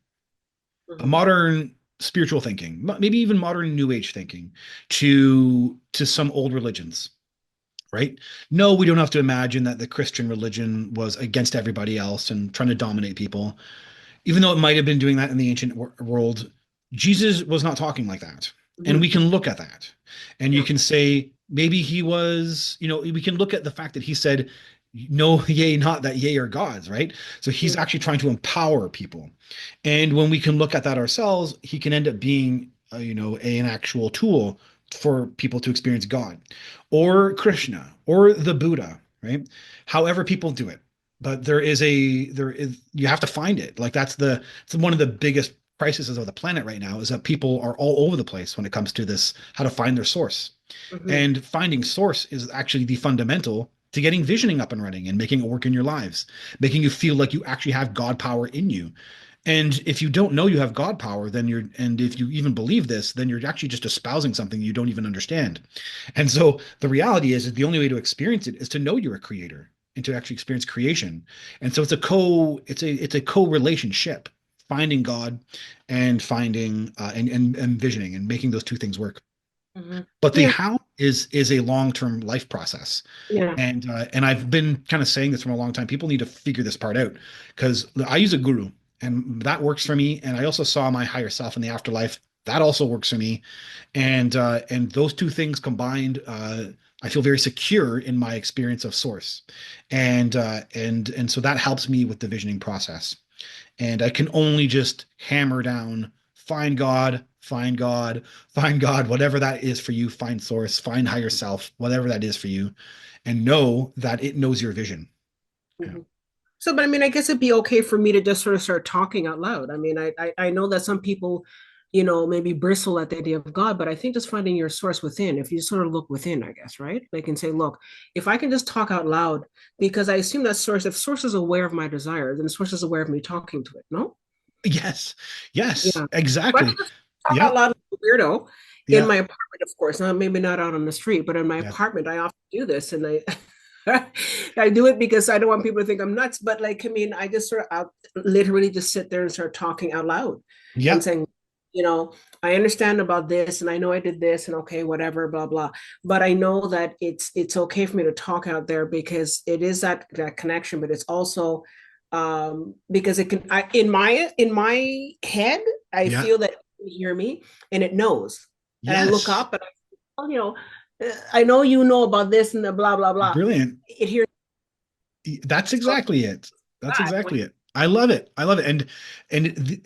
a mhm, modern spiritual thinking, maybe even modern new age thinking to some old religions, right? No, we don't have to imagine that the Christian religion was against everybody else and trying to dominate people. Even though it might have been doing that in the ancient world, Jesus was not talking like that. And mhm. we can look at that. And you Yeah. can say, maybe he was, we can look at the fact that he said, no, yea, not that yea are gods, right? So he's Mhm, actually trying to empower people. And when we can look at that ourselves, he can end up being, an actual tool for people to experience God or Krishna or the Buddha, right? However people do it, but there is you have to find it. Like it's one of the biggest crises of the planet right now is that people are all over the place when it comes to this, how to find their source. mhm, And finding source is actually the fundamental to getting visioning up and running and making it work in your lives, making you feel like you actually have God power in you. And if you don't know you have God power, and if you even believe this, then you're actually just espousing something you don't even understand. And so the reality is the only way to experience it is to know you're a creator and to actually experience creation. And so it's a co-relationship, finding God and finding and visioning and making those two things work. mhm. But the Yeah. how is a long-term life process. Yeah. And I've been kind of saying this from a long time. People need to figure this part out because I use a guru and that works for me. And I also saw my higher self in the afterlife. That also works for me. And those two things combined, I feel very secure in my experience of source. And so that helps me with the visioning process. And I can only just hammer down, find God, find God, find God, whatever that is for you, find source, find higher self, whatever that is for you, and know that it knows your vision. Yeah. Mhm. So, but I mean, I guess it'd be okay for me to just sort of start talking out loud. I mean, I know that some people, maybe bristle at the idea of God, but I think just finding your source within, if you sort of look within, I guess, right? They can say, look, if I can just talk out loud, because I assume that source, if source is aware of my desire, then source is aware of me talking to it, no? Yes. Yes, Yeah. But I exactly. can just talk Yeah. out loud like a weirdo in Yeah. my apartment, of course, not maybe not out on the street, but in my Yeah. apartment, I often do this, and I I do it because I don't want people to think I'm nuts. But like, I mean, I just sort of literally just sit there and start talking out loud and Yeah. saying, you know, I understand about this, and I know I did this, and okay, whatever, blah blah. But I know that it's okay for me to talk out there because it is that connection, but it's also because it can in my head I Yeah. feel that it can hear me and it knows, and I look Yes. up and I, oh, I know you know about this and the blah blah blah. Brilliant. It hears. That's So exactly it. That's that exactly it. I love it. I love it. And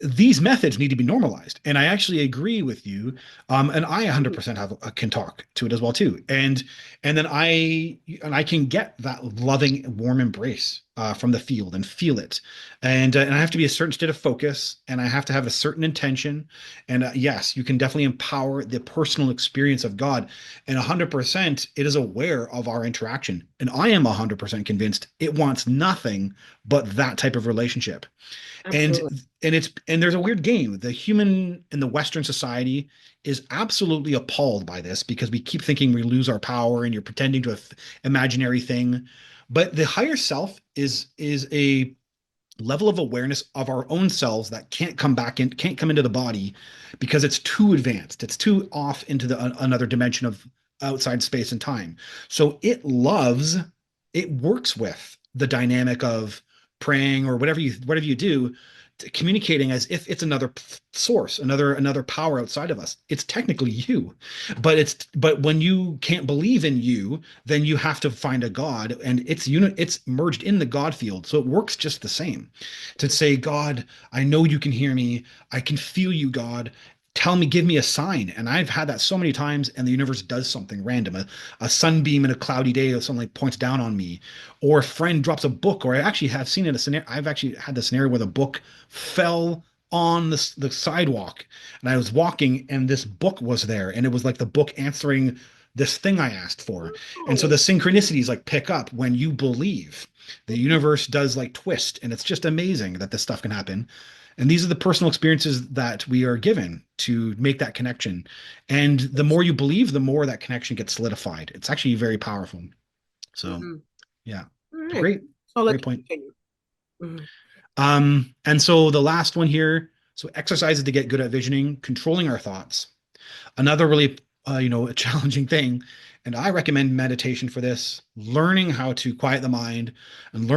these methods need to be normalized. And I actually agree with you. And I 100% can talk to it as well too. And then I can get that loving, warm embrace from the field and feel it. And I have to be a certain state of focus, and I have to have a certain intention. And yes, you can definitely empower the personal experience of God. And 100%, it is aware of our interaction. And I am 100% convinced it wants nothing but that type of relationship. and absolutely. and there's a weird game. The human in the Western society is absolutely appalled by this because we keep thinking we lose our power and you're pretending to an imaginary thing. But the higher self is a level of awareness of our own selves that can't come into the body because it's too advanced. It's too off into another dimension of outside space and time. So it works with the dynamic of praying or whatever you do communicating as if it's another source, another power outside of us. It's technically you, but when you can't believe in you, then you have to find a God, and it's merged in the God field, so it works just the same. To say, God, I know you can hear me, I can feel you, God. Tell me, give me a sign. And I've had that so many times, and the universe does something random. A sunbeam in a cloudy day suddenly points down on me, or a friend drops a book, or I actually have seen it a scenario. I've actually had the scenario where the book fell on the sidewalk, and I was walking, and this book was there, and it was like the book answering this thing I asked for. And so the Oh. synchronicities like pick up when you believe. The universe does like twist, and it's just amazing that this stuff can happen. And these are the personal experiences that we are given to make that connection. And the more you believe, the more that connection gets solidified. It's actually very powerful. So, Mhm. yeah, All right. great, So I'll let great you point. continue. Mhm. And so the last one here, so exercises to get good at visioning, controlling our thoughts. Another really, a challenging thing, and I recommend meditation for this, learning how to quiet the mind and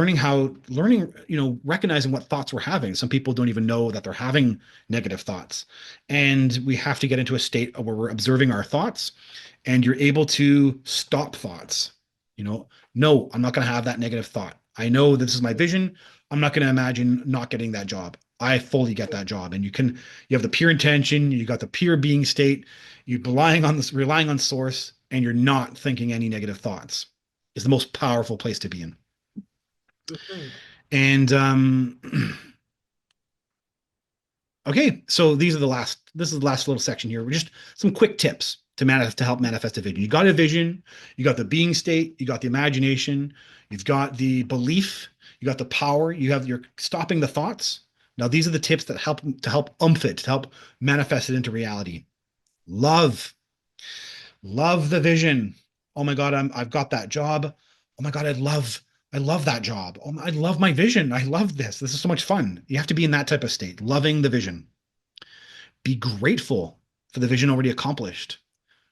recognizing what thoughts we're having. Some people don't even know that they're having negative thoughts. And we have to get into a state where we're observing our thoughts and you're able to stop thoughts. You know, no, I'm not going to have that negative thought. I know this is my vision. I'm not going to imagine not getting that job. I fully get that job. And you have the pure intention, you got the pure being state, you're relying on source, and you're not thinking any negative thoughts. Is the most powerful place to be in. Mhm. And okay, so this is the last little section here. We're just some quick tips to help manifest a vision. You got a vision, you got the being state, you got the imagination, you've got the belief, you got the power, you're stopping the thoughts. Now these are the tips that help umph it, to help manifest it into reality. Love. Love the vision. Oh my God, I've got that job. Oh my God, I love that job. Oh, I love my vision. I love this. This is so much fun. You have to be in that type of state, loving the vision. Be grateful for the vision already accomplished.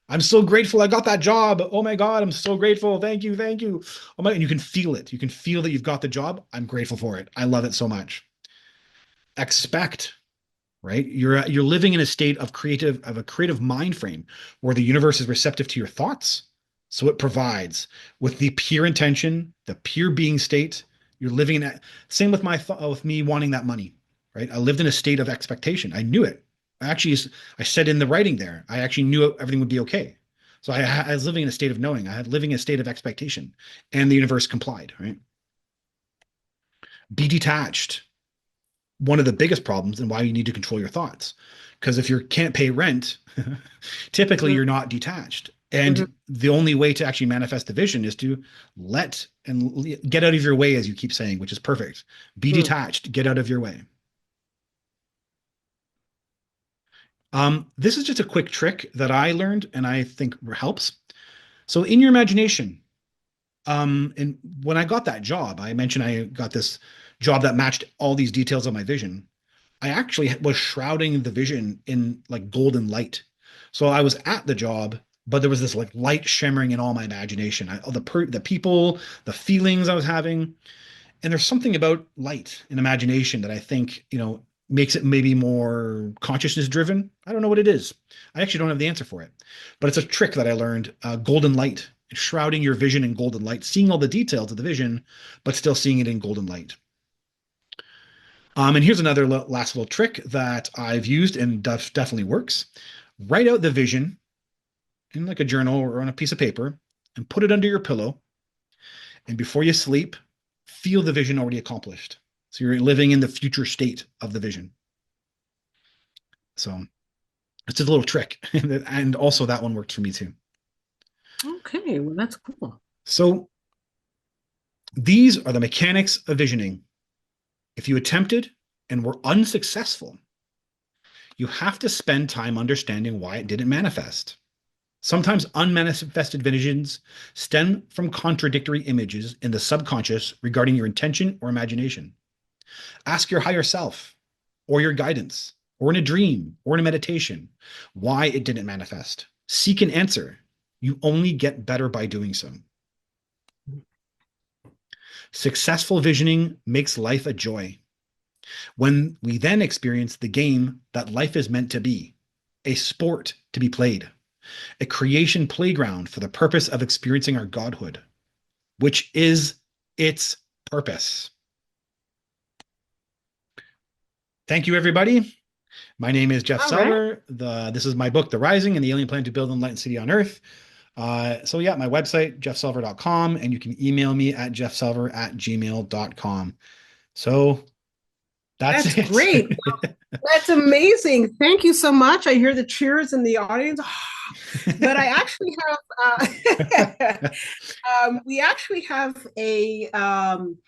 I'm so grateful I got that job. Oh my God, I'm so grateful. Thank you, thank you. Oh my, and you can feel it. You can feel that you've got the job. I'm grateful for it. I love it so much. Expect, right? You're living in a state of a creative mind frame where the universe is receptive to your thoughts. So it provides with the pure intention, the pure being state. You're living in that. Same with with me wanting that money, right? I lived in a state of expectation. I knew it. I said in the writing there, I actually knew everything would be okay. So I was living in a state of knowing. I had living in a state of expectation, and the universe complied, right? Be detached, one of the biggest problems and why you need to control your thoughts. Because if you can't pay rent, typically Mhm. you're not detached. Mhm. And the only way to actually manifest the vision is to get out of your way, as you keep saying, which is perfect. Be Mhm. detached, get out of your way. This is just a quick trick that I learned and I think helps. So in your imagination, and when I got that job, I mentioned I got this job that matched all these details of my vision. I actually was shrouding the vision in like golden light. So I was at the job, but there was this like light shimmering in all my imagination. The people, the feelings I was having, and there's something about light and imagination that I think makes it maybe more consciousness driven. I don't know what it is. I actually don't have the answer for it, but it's a trick that I learned. Golden light, shrouding your vision in golden light, seeing all the details of the vision, but still seeing it in golden light. And here's another last little trick that I've used and definitely works. Write out the vision in like a journal or on a piece of paper and put it under your pillow. And before you sleep, feel the vision already accomplished. So you're living in the future state of the vision. So it's just a little trick. And also that one worked for me too. Okay, well, that's cool. So these are the mechanics of visioning. If you attempted and were unsuccessful, you have to spend time understanding why it didn't manifest. Sometimes unmanifested visions stem from contradictory images in the subconscious regarding your intention or imagination. Ask your higher self or your guidance or in a dream or in a meditation why it didn't manifest. Seek an answer. You only get better by doing so. Successful visioning makes life a joy. when we then experience the game that life is meant to be, a sport to be played, a creation playground for the purpose of experiencing our godhood, which is its purpose. Thank you, everybody. My name is Jeff All right. Salver. This is my book, The Rising and the Alien Plan to Build an Enlightened City on Earth. So yeah, my website, jeffsalver.com, and you can email me at jeffsalver@gmail.com. So that's That's it. great. Wow, that's amazing. Thank you so much. I hear the cheers in the audience. But I actually have we actually have a